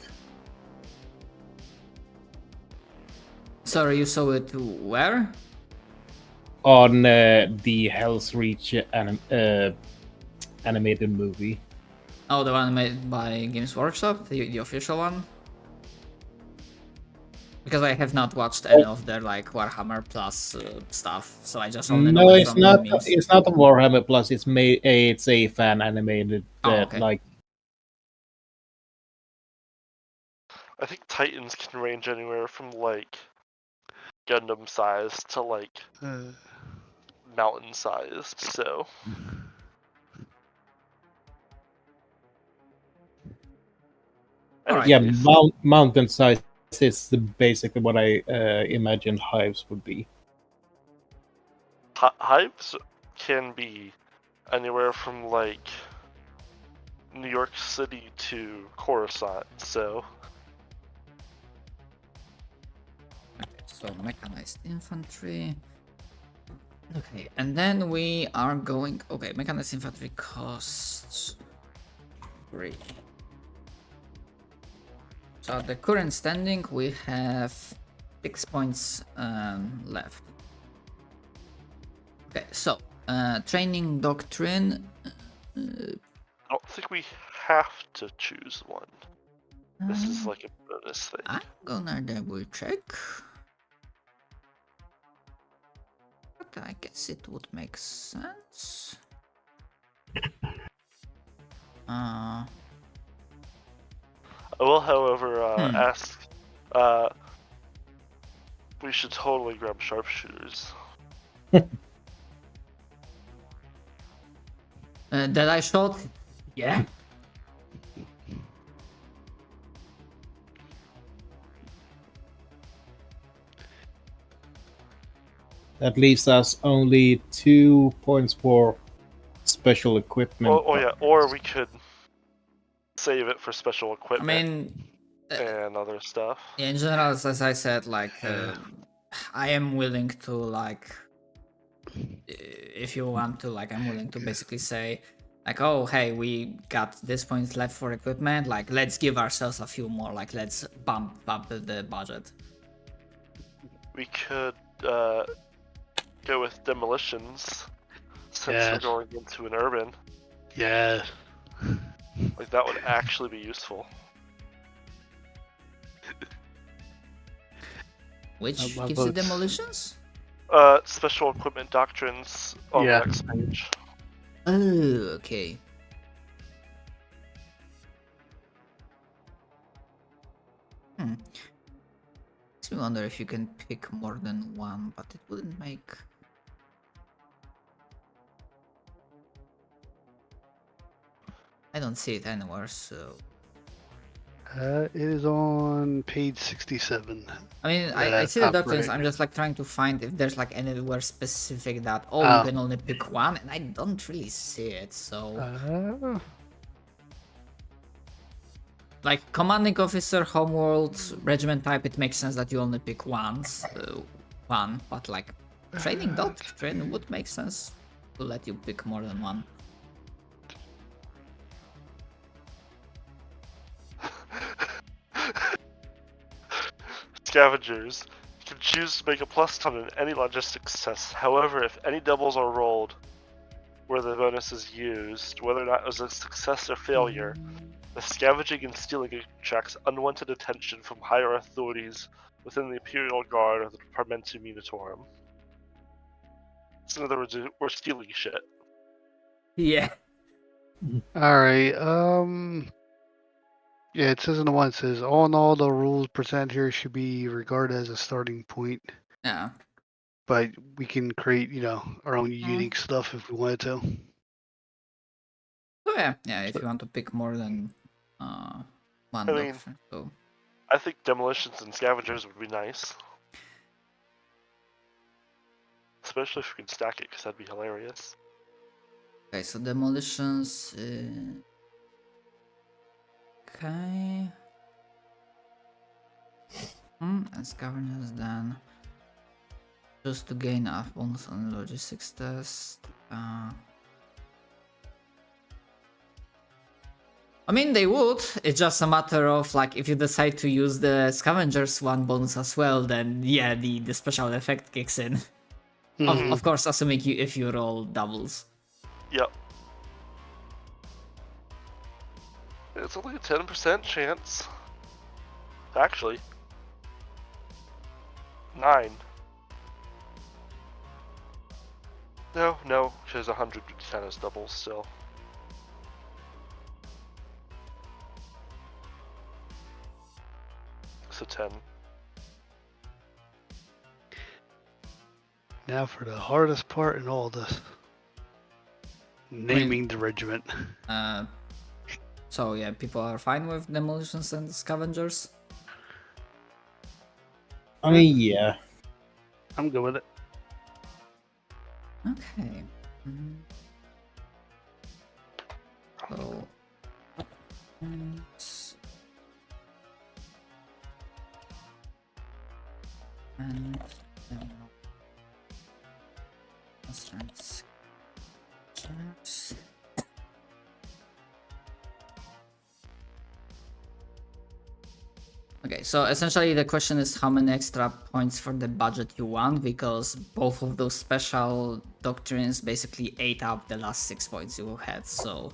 Sorry, you saw it where? On the Hell's Reach animated movie. Oh, the one made by Games Workshop, the official one? Because I have not watched any of their like Warhammer Plus stuff, so I just only know No, it it's from not. the memes. It's not a Warhammer Plus. It's a fan animated. Okay. Like I think Titans can range anywhere from like Gundam sized to like mountain sized. So Alright. yeah, anyways, mountain size is basically what I imagine hives would be. Hives can be anywhere from like New York City to Coruscant. So So mechanized infantry. Okay, and then we are going. Okay, mechanized infantry costs 3. So at the current standing, we have 6 points left. Okay, so training doctrine. I don't think we have to choose one. This is like a bonus thing. I'm gonna double check. But I guess it would make sense. I will, however, ask. We should totally grab sharpshooters. That I shot? Yeah. That leaves us only 2 points for special equipment. Oh yeah, or we could save it for special I equipment mean, and other stuff. in general, as I said, like, I am willing to, like, if you want to, like, I'm willing to basically say, like, oh, hey, we got this point left for equipment, like, let's give ourselves a few more, like, let's bump up the budget. We could go with demolitions since Yeah. we're going into an urban. Yeah. Like that would actually be useful. Which My gives you votes. demolitions? Special equipment doctrines on Yeah. the next page. Oh, okay. Makes me wonder if you can pick more than one, but it wouldn't make. I don't see it anywhere, so. It is on page 67. I mean, I Yeah, see the top doctrines. right. I'm just like trying to find if there's like anywhere specific that you Oh. can only pick one, and I don't really see it. So like commanding officer, homeworld, regiment type, it makes sense that you only pick one, but like training doctrine would make sense to let you pick more than one. Scavengers. You can choose to make a +10 in any logistics test. However, if any doubles are rolled where the bonus is used, whether or not it was a success or failure, the scavenging and stealing attracts unwanted attention from higher authorities within the Imperial Guard or the Departmentum Unitorum. So in other words, we're stealing shit. Yeah. Alright, yeah, it says in the one, it says, all in all, the rules presented here should be regarded as a starting point. Yeah. But we can create, our own unique stuff if we wanted to. Oh yeah, if you want to pick more than one I mean, doctrine. So I think demolitions and scavengers would be nice. Especially if we can stack it, because that'd be hilarious. okay, so demolitions. Okay. And scavengers then. Just to gain a bonus on logistics test. I mean, they would. It's just a matter of like if you decide to use the scavengers one bonus as well, then yeah, the special effect kicks in. Of course, assuming if you roll doubles. Yep. It's only a 10% chance. Actually. 9. No, because 110 is doubles still. So 10. Now for the hardest part in all this. Naming the regiment. So yeah, people are fine with demolitions and scavengers. I mean, yeah. I'm good with it. Okay. So. And let's okay, so essentially the question is how many extra points for the budget you want, because both of those special doctrines basically ate up the last 6 points you had, so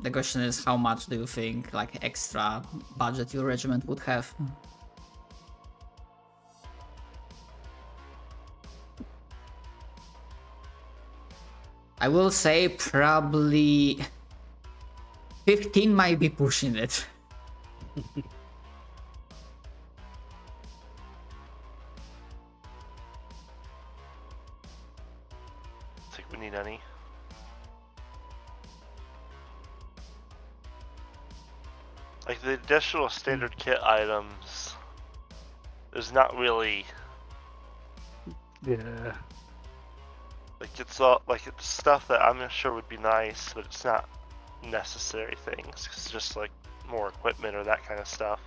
the question is how much do you think like extra budget your regiment would have? I will say probably 15 might be pushing it. Think we need any. Like the additional standard kit items, there's not really Yeah. like it's stuff that I'm not sure would be nice, but it's not necessary things. It's just like more equipment or that kind of stuff.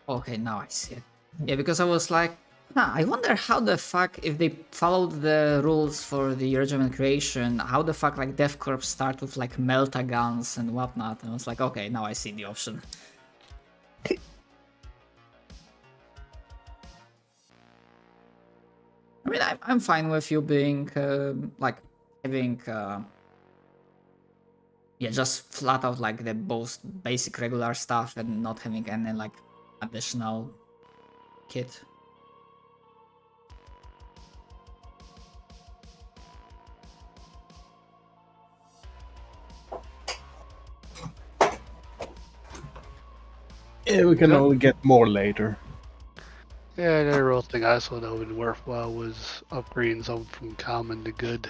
Okay, now I see it. Yeah, because I was like, I wonder how the fuck, if they followed the rules for the regiment creation, how the fuck like Death Corps start with like melta guns and whatnot. And I was like, okay, now I see the option. I mean, I'm fine with you being like having yeah, just flat out like the most basic regular stuff and not having any like additional kit. Yeah, we can only get more later. Yeah, the real thing I saw that would be worthwhile was upgrading something from common to good.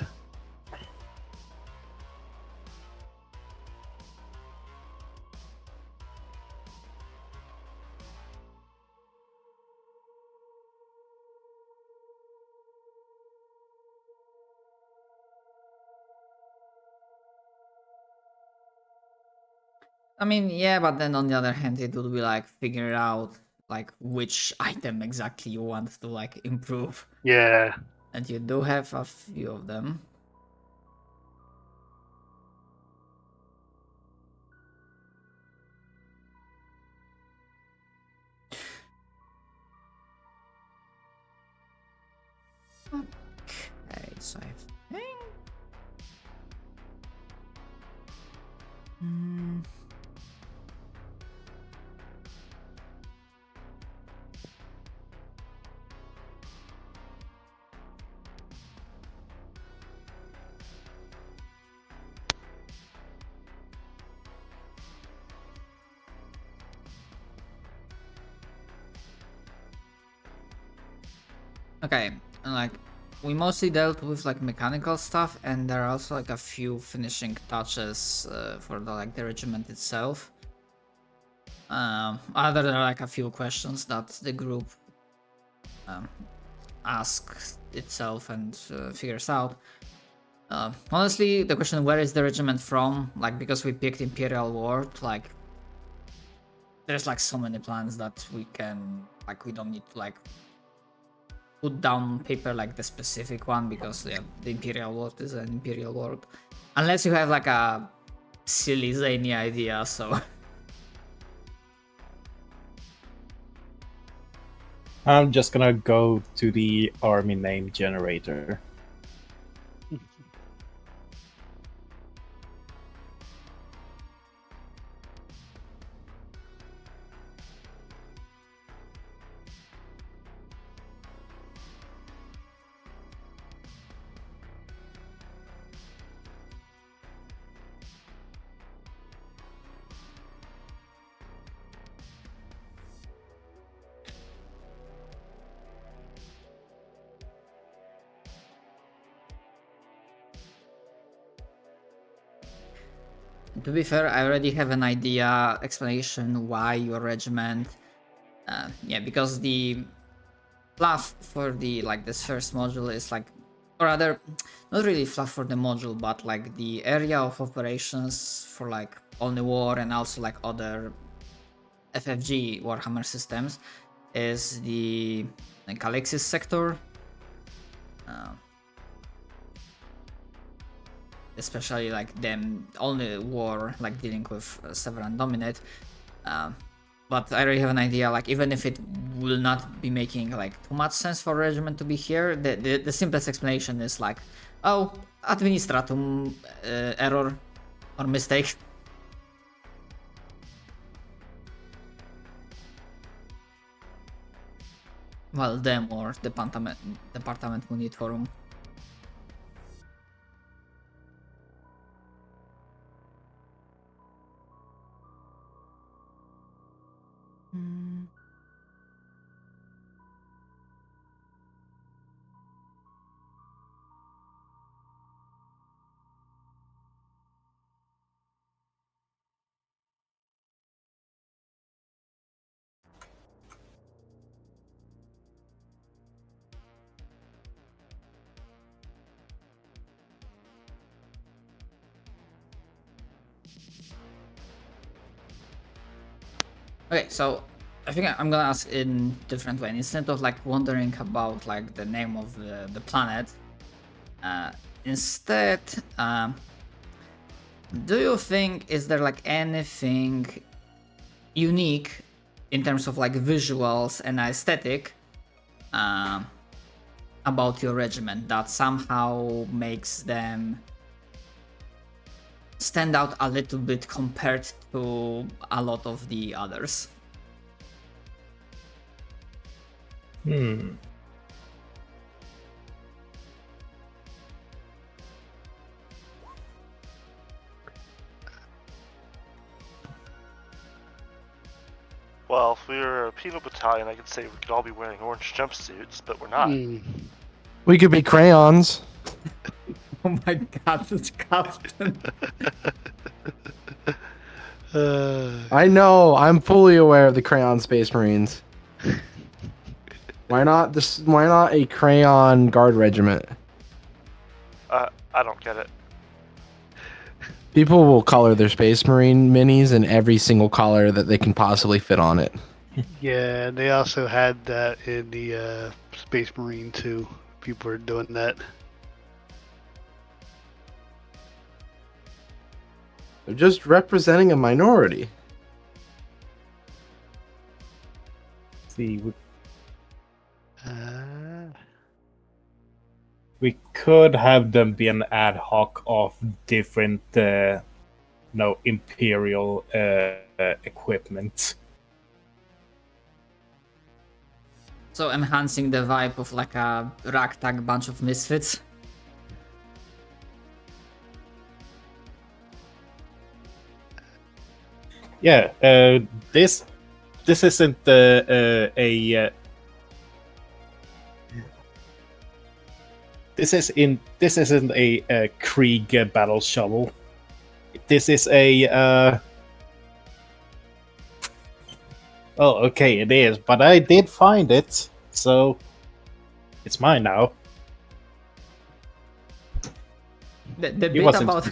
I mean, yeah, but then on the other hand, it would be like figuring out like which item exactly you want to like improve, Yeah. and you do have a few of them. Okay, so I think. Okay, and like we mostly dealt with like mechanical stuff, and there are also like a few finishing touches for the regiment itself. Other than like a few questions that the group asks itself and figures out. Honestly, the question where is the regiment from, like because we picked Imperial Ward, like there's like so many plans that we can like we don't need to like put down on paper like the specific one, because yeah, the Imperial Ward is an Imperial Ward. Unless you have like a silly zany idea, so I'm just gonna go to the army name generator. to be fair, I already have an idea, explanation why your regiment. Yeah, because the fluff for the like this first module is like, or rather, not really fluff for the module, but like the area of operations for like Only War and also like other FFG Warhammer systems is the like Alexis sector. Especially like them Only War like dealing with Sever and Dominate. But I already have an idea, like even if it will not be making like too much sense for regiment to be here, the simplest explanation is like, oh, administratum error or mistake. Well, them or Departament Munitorum. Okay, so I think I'm gonna ask in different way. Instead of like wondering about like the name of the planet, instead, do you think is there like anything unique in terms of like visuals and aesthetic about your regiment that somehow makes them stand out a little bit compared to a lot of the others? Well, if we were a penal battalion, I could say we could all be wearing orange jumpsuits, but we're not. We could be crayons. Oh my god, it's Captain. I know. I'm fully aware of the crayon Space Marines. Why not this? Why not a crayon guard regiment? I don't get it. People will color their Space Marine minis in every single color that they can possibly fit on it. Yeah, they also had that in the Space Marine too. People are doing that. They're just representing a minority. See, Uh, we could have them be an ad hoc of different, Imperial equipment. So enhancing the vibe of like a ragtag bunch of misfits. Yeah, this isn't a this isn't a Krieg battle shovel. This is a oh, okay, it is, but I did find it, so it's mine now. The He bit wasn't- about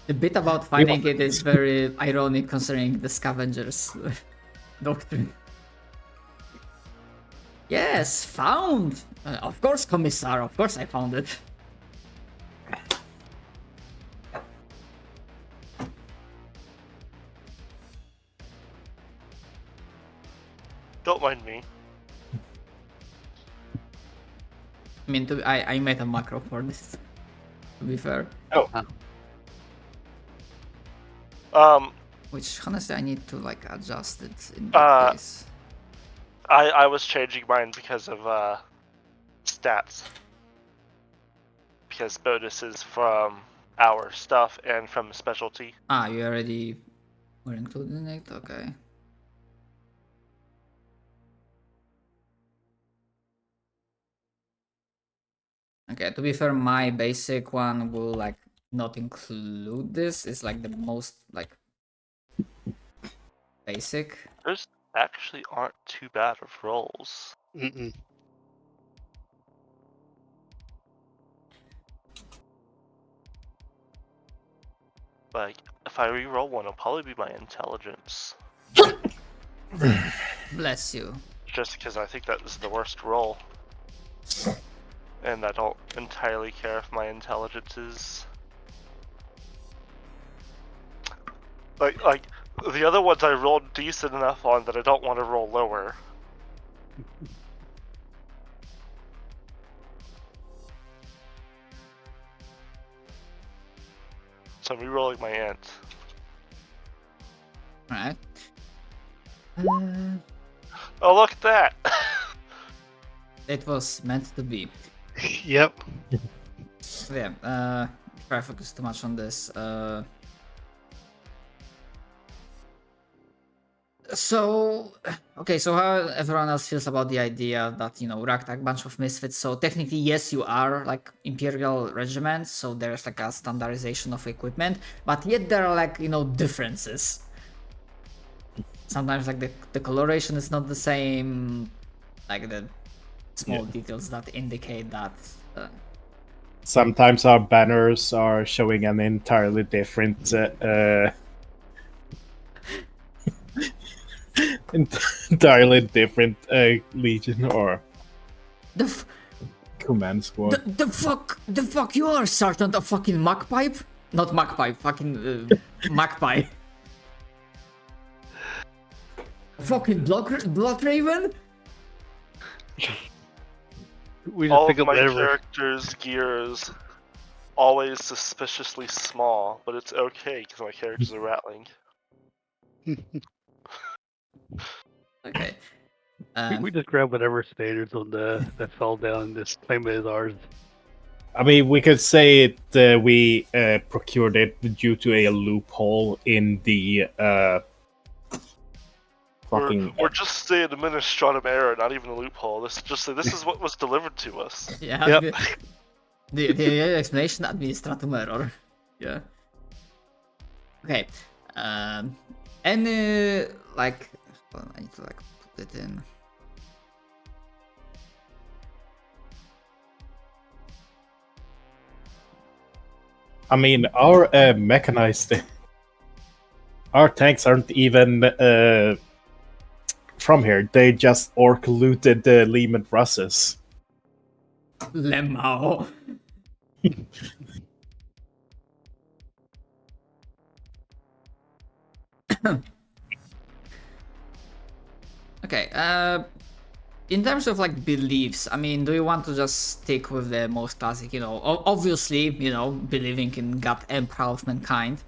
the bit about finding it is very ironic considering the scavengers doctrine. Yes, found. Of course, Commissar. Of course, I found it. Don't mind me. I mean, I made a macro for this. To be fair, which honestly I need to like adjust it in that case. I was changing mine because of stats. Because bonuses from our stuff and from specialty. Ah, you already were including it. Okay. Okay, to be fair, my basic one will like not include this. It's like the most like basic. Those actually aren't too bad of rolls. mm-mm. Like, if I re-roll one, it'll probably be my intelligence. Bless you. Just because I think that is the worst roll. And I don't entirely care if my intelligence is... Like, the other ones I rolled decent enough on that I don't want to roll lower. So I'm re-rolling my int. Alright. Oh, look at that! It was meant to be. Yep. So yeah, before I focus too much on this, so okay, so how everyone else feels about the idea that, you know, ragtag bunch of misfits. So technically, yes, you are like Imperial regiments, so there's like a standardization of equipment, but yet there are like, you know, differences. Sometimes like the coloration is not the same, like the small details that indicate that. Sometimes our banners are showing an entirely different entirely different legion or The f- command squad. the fuck you are, Sergeant of fucking Magpie? Not Magpie, fucking Magpie. Fucking Blood Raven? We just All pick of up my whatever. characters' gears always suspiciously small, but it's okay because my characters are rattling. Okay. We just grab whatever standards on that fell down and just claim it as ours. I mean, we could say it. We procured it due to a loophole in the fucking. We're just saying administratum error, not even a loophole. This is what was delivered to us. Yeah. Yep. The explanation administratum error. Yeah. Okay. Any like, well, I need to like put it in. I mean, our mechanized, our tanks aren't even from here. They just orc looted the Lehman Russes. Lemao. Okay, in terms of like beliefs, I mean, do you want to just stick with the most classic, obviously, believing in God Emperor of mankind.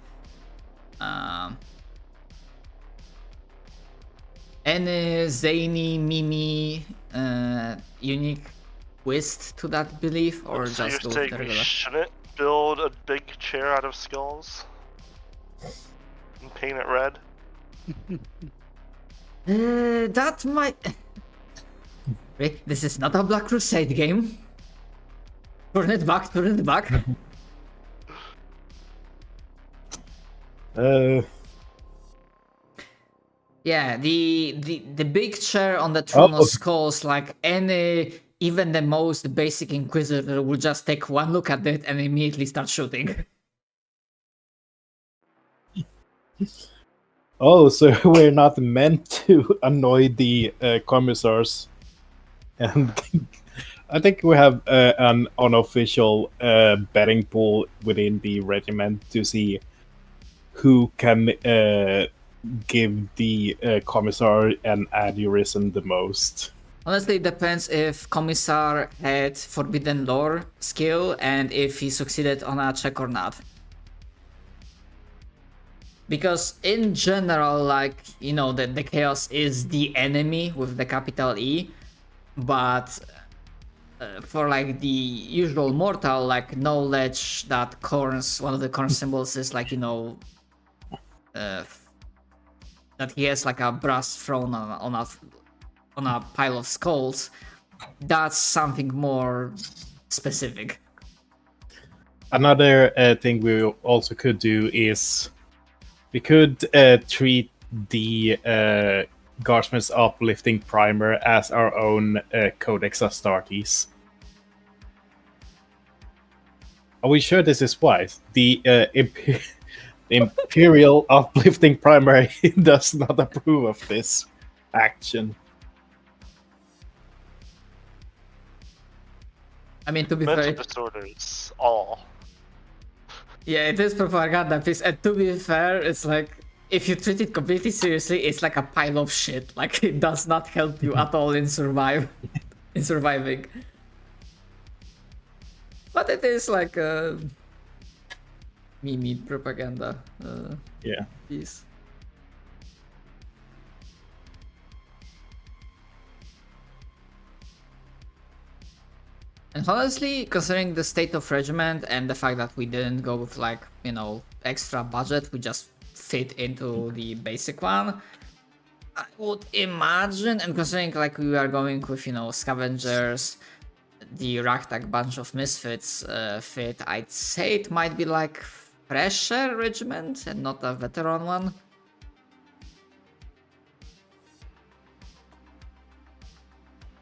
Any zany, mimi, unique twist to that belief, or So you're just go with saying the we regular? shouldn't build a big chair out of skulls? And paint it red? That might... Rick, this is not a Black Crusade game. Turn it back, turn it back. Yeah, the big chair on the throne of skulls, like even the most basic inquisitor will just take one look at it and immediately start shooting. Oh, so we're not meant to annoy the commissars. And I think we have an unofficial betting pool within the regiment to see who can give the commissar an aneurysm the most. Honestly, it depends if Commissar had Forbidden Lore skill and if he succeeded on a check or not. Because in general, like, the chaos is the enemy with the capital E, but for like the usual mortal, like knowledge that corns, one of the corn symbols is like, that he has like a brass throne on a pile of skulls, that's something more specific. Another thing we also could do is we could treat the Guardsman's Uplifting Primer as our own Codex Astartes. Are we sure this is wise? The Imperial Uplifting Primer does not approve of this action. I mean, to be Mental fair, disorders, all. yeah, it is propaganda piece, and to be fair, it's like, if you treat it completely seriously, it's like a pile of shit. Like, it does not help you at all in surviving. But it is like a meme propaganda Yeah. piece. And honestly, considering the state of regiment and the fact that we didn't go with like, extra budget, we just fit into the basic one, I would imagine, and considering like we are going with, scavengers, the ragtag bunch of misfits fit, I'd say it might be like fresher regiment and not a veteran one.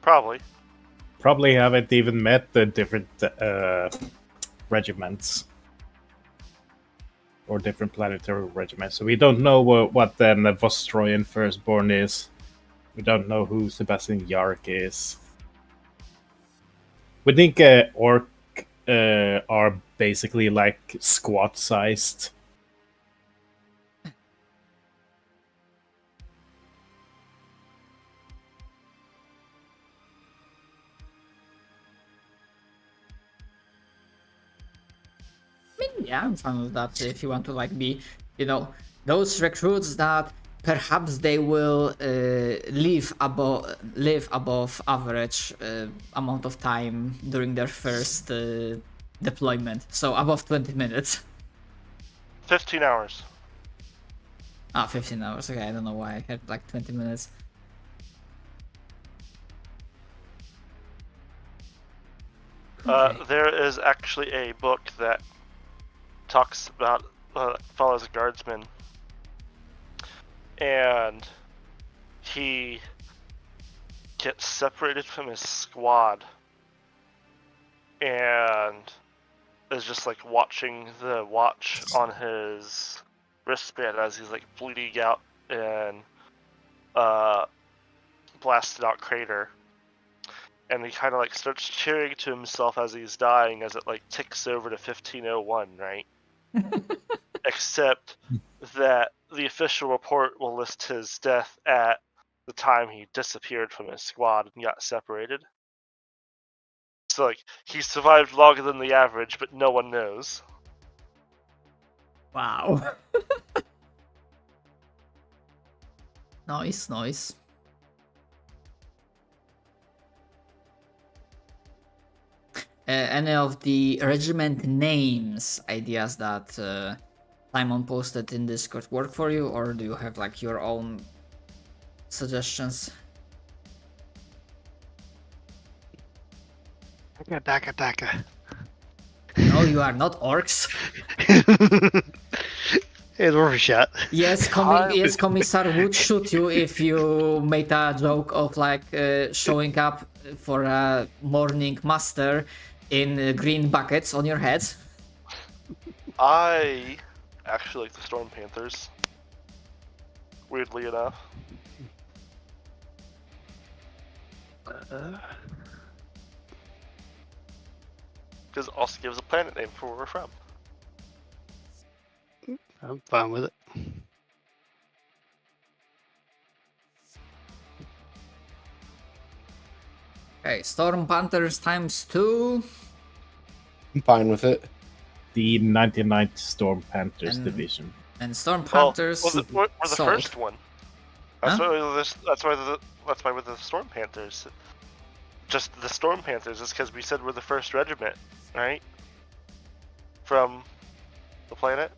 Probably. Haven't even met the different regiments or different planetary regiments, so we don't know what then the Vostroyan Firstborn is. We don't know who Sebastian Yark is. We think Orc are basically like squat-sized. Yeah, I'm fine with that. If you want to like be, those recruits that perhaps they will live above average amount of time during their first deployment. So above 20 minutes. 15 hours. 15 hours. Okay, I don't know why I had like 20 minutes. Okay. There is actually a book that talks about follows a guardsman, and he gets separated from his squad, and is just like watching the watch on his wristband as he's like bleeding out and blasted out crater, and he kind of like starts cheering to himself as he's dying as it like ticks over to 1501, right? Except that the official report will list his death at the time he disappeared from his squad and got separated. So like he survived longer than the average, but no one knows. Wow. Nice. Any of the regiment names ideas that Simon posted in Discord work for you, or do you have like your own suggestions? Daka. No, you are not orcs. It's worth a shot. Yes, Commissar would shoot you if you made a joke of like showing up for a morning muster in green buckets on your head. I actually like the Storm Panthers. Weirdly enough. Because it also gives a planet name for where we're from. I'm fine with it. Okay, Storm Panthers ×2. I'm fine with it. The 99th Storm Panthers And- Division. And Storm Panthers. we're the Salt. first one. That's Huh? why we're the Storm Panthers. Just the Storm Panthers is because we said we're the first regiment, right? From the planet.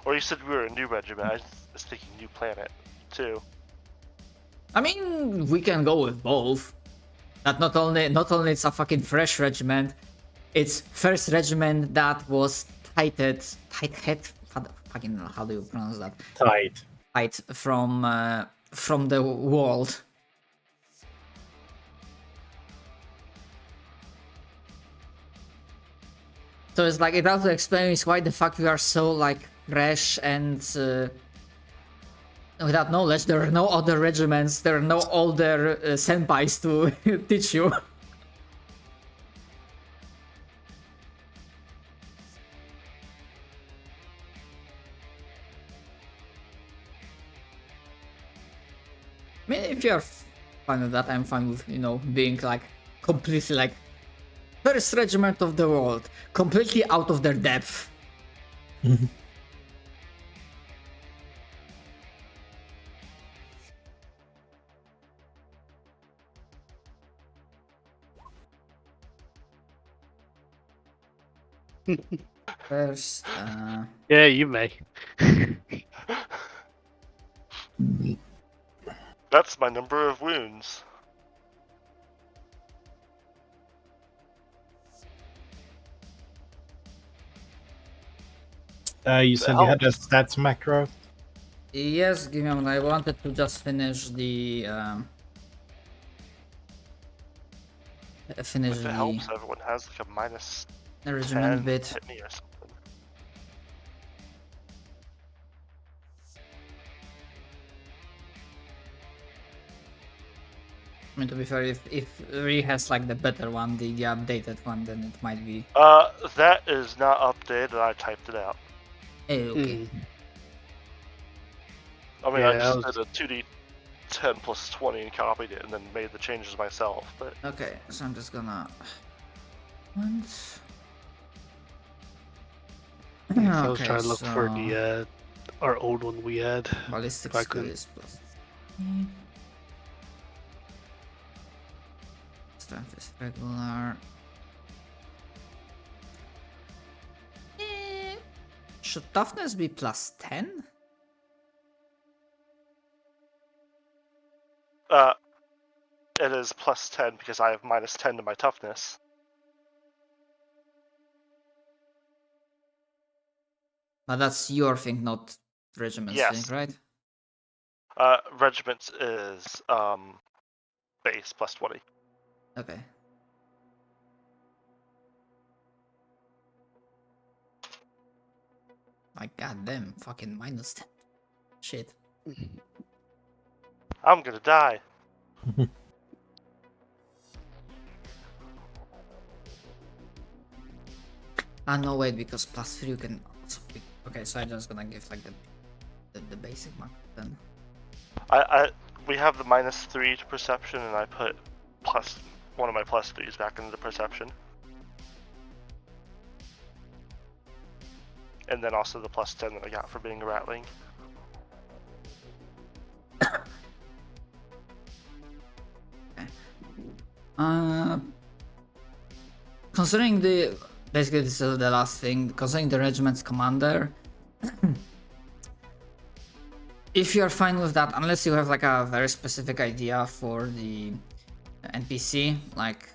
Or you said we were a new regiment. I was thinking new planet too. I mean, we can go with both. That not only it's a fucking fresh regiment, it's first regiment that was tighthead. How do you pronounce that? Tight. From the world. So it's like it also explains why the fuck we are so like fresh and without knowledge. There are no other regiments. There are no older senpais to teach you. I mean, if you're fine with that, I'm fine with, being like completely like first regiment of the world, completely out of their depth. First, Yeah, you may. That's my number of wounds. You said you had a stats macro. yes, give me a moment. I wanted to just finish the If it helps, everyone has like a minus regiment 10 bit. hit me or something. I mean, to be fair, if Re has like the better one, the updated one, then it might be. That is not updated. I typed it out. Okay. I mean, Yeah, I just I did a 2d10 plus 20 and copied it, and then made the changes myself. But Okay, so I'm just gonna. Once. I was trying to look for the our old one we had. ballistic I skill couldn't. is plus. Strength is regular. Should toughness be plus 10? it is plus 10 because I have minus 10 to my toughness. But that's your thing, not regiment's Yes. thing, right? Regiment is base plus 20. Okay. Like, goddamn, fucking -10. Shit. I'm gonna die. Ah, no, wait, because +3 you can also pick. Okay, so I'm just gonna give like the basic mark then. We have the -3 to perception, and I put one of my +3s back into the perception. And then also the +10 that I got for being a ratling. Considering basically this is the last thing, considering the regiment's commander, if you're fine with that, unless you have like a very specific idea for the NPC, like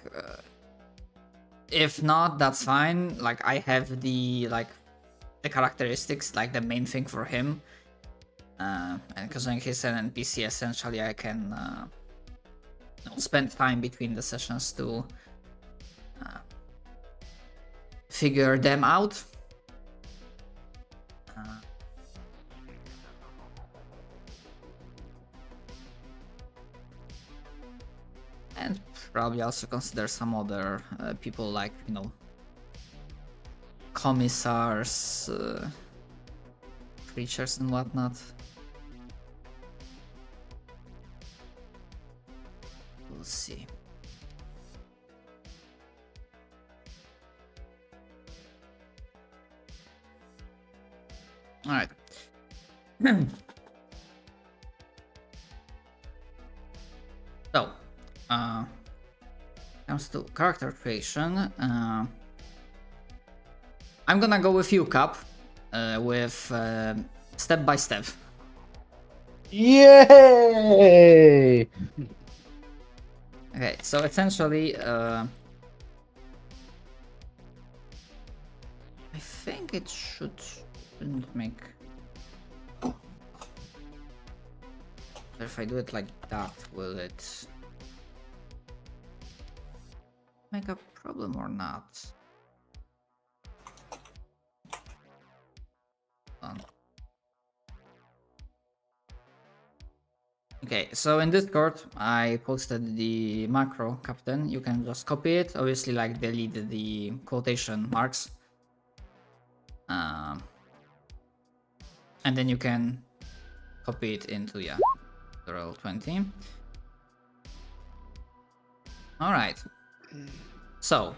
if not, that's fine. Like I have the characteristics, like the main thing for him, and considering he's an NPC, essentially I can spend time between the sessions to figure them out. And probably also consider some other people, like, you know, commissars, creatures and whatnot. We'll see. All right. So, comes to character creation. I'm gonna go with you, Cap, with step by step. Yay! Okay, so essentially, I think it shouldn't make. If I do it like that, will it make a problem or not? Okay, so in Discord I posted the macro, Captain. You can just copy it, obviously like delete the quotation marks. And then you can copy it into, yeah, Roll20. Alright. So,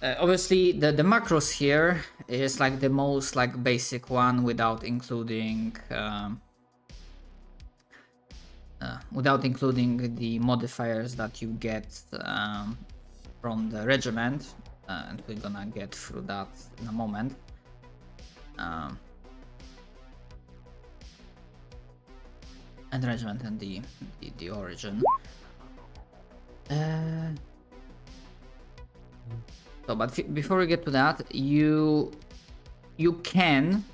obviously the macros here is like the most like basic one without including the modifiers that you get from the regiment, and we're gonna get through that in a moment. And regiment and the origin. So, but before we get to that, you can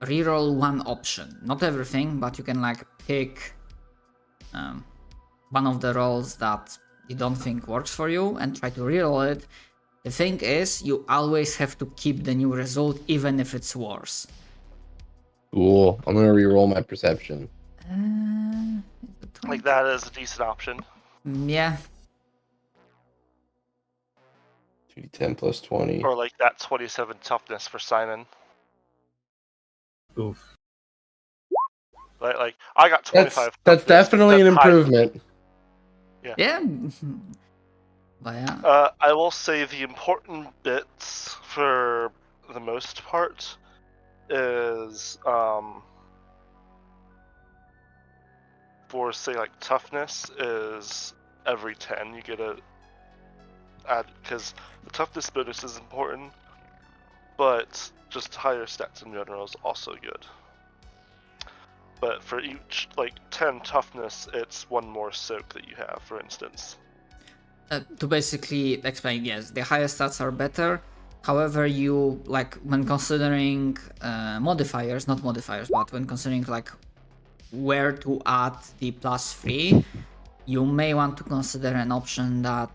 reroll one option. Not everything, but you can like pick one of the rolls that you don't think works for you and try to reroll it. The thing is, you always have to keep the new result, even if it's worse. Cool. I'm gonna re-roll my perception. Like that is a decent option. Yeah. 2d10 plus 20. Or like that 27 toughness for Simon. Oof. Like I got 25. That's definitely an That's high. improvement. Yeah. But yeah. I will say the important bits for the most part is for say like toughness is every 10 you get a add, because the toughness bonus is important, but just higher stats in general is also good. But for each like 10 toughness, it's one more soak that you have, for instance. To basically explain, yes, the higher stats are better. However, you like when considering modifiers, not modifiers, but when considering like where to add the +3, you may want to consider an option that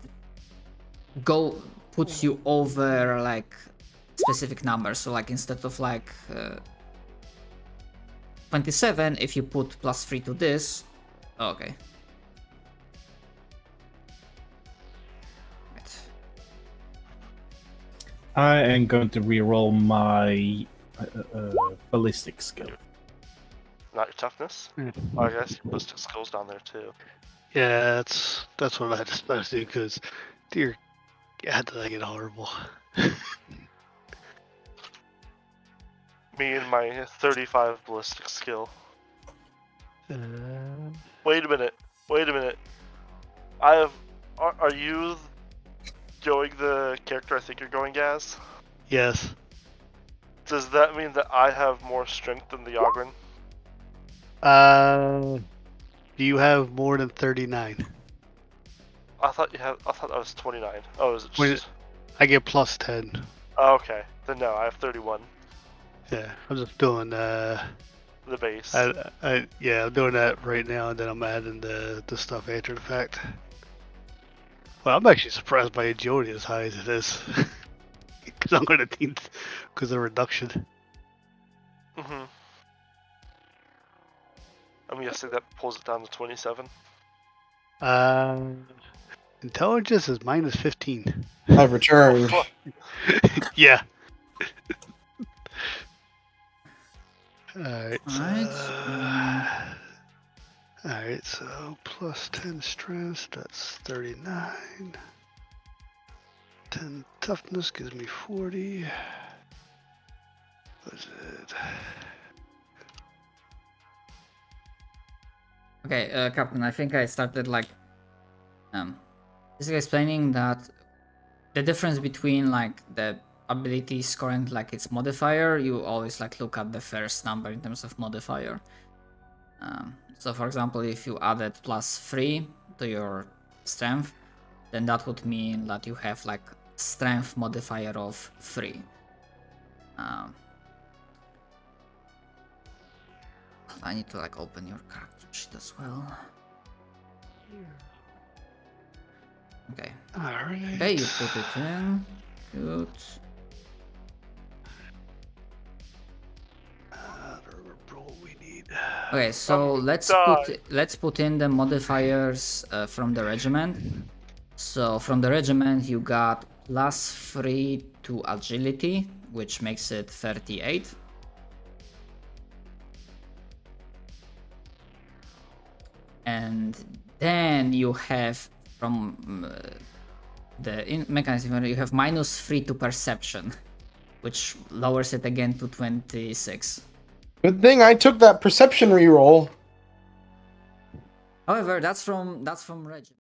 puts you over like specific number. So like instead of like 27, if you put +3 to this, okay. Right. I am going to reroll my ballistic skill. Not your toughness. Yeah. Oh, I guess your ballistic skill's down there too. Yeah, that's what I had to supposed to do because, dear God, did I get horrible. Me and my 35 ballistic skill. Uh, Wait a minute. Wait a minute. I have. Are you going the character I think you're going as? yes. Does that mean that I have more strength than the Ogren? Do you have more than 39? I thought you had. I thought that was 29. Oh, is it just? Wait. I get +10. Oh, okay. Then no, I have 31. Yeah, I'm just doing The base. yeah, I'm doing that right now, and then I'm adding the stuff after the fact. Well, I'm actually surprised by agility as high as it is, because I'm going to need because of reduction. Mm-hmm. I'm guessing that pulls it down to 27. Intelligence is -15. I've returned. Fuck. Yeah. Alright. Alright, so +10 strength, that's 39. 10 toughness gives me 40. What's it? Okay, Captain, I think I started like basically explaining that the difference between like the ability score and like its modifier, you always like look at the first number in terms of modifier. So for example, if you added +3 to your strength, then that would mean that you have like strength modifier of 3. I need to like open your character sheet as well. Okay. Alright. Okay, you put it in. Good. Roll we need. Okay, so let's put in the modifiers from the regiment. So from the regiment you got +3 to agility, which makes it 38. And then you have from the mechanism you have -3 to perception, which lowers it again to 26. Good thing I took that perception reroll. However, that's from regiment.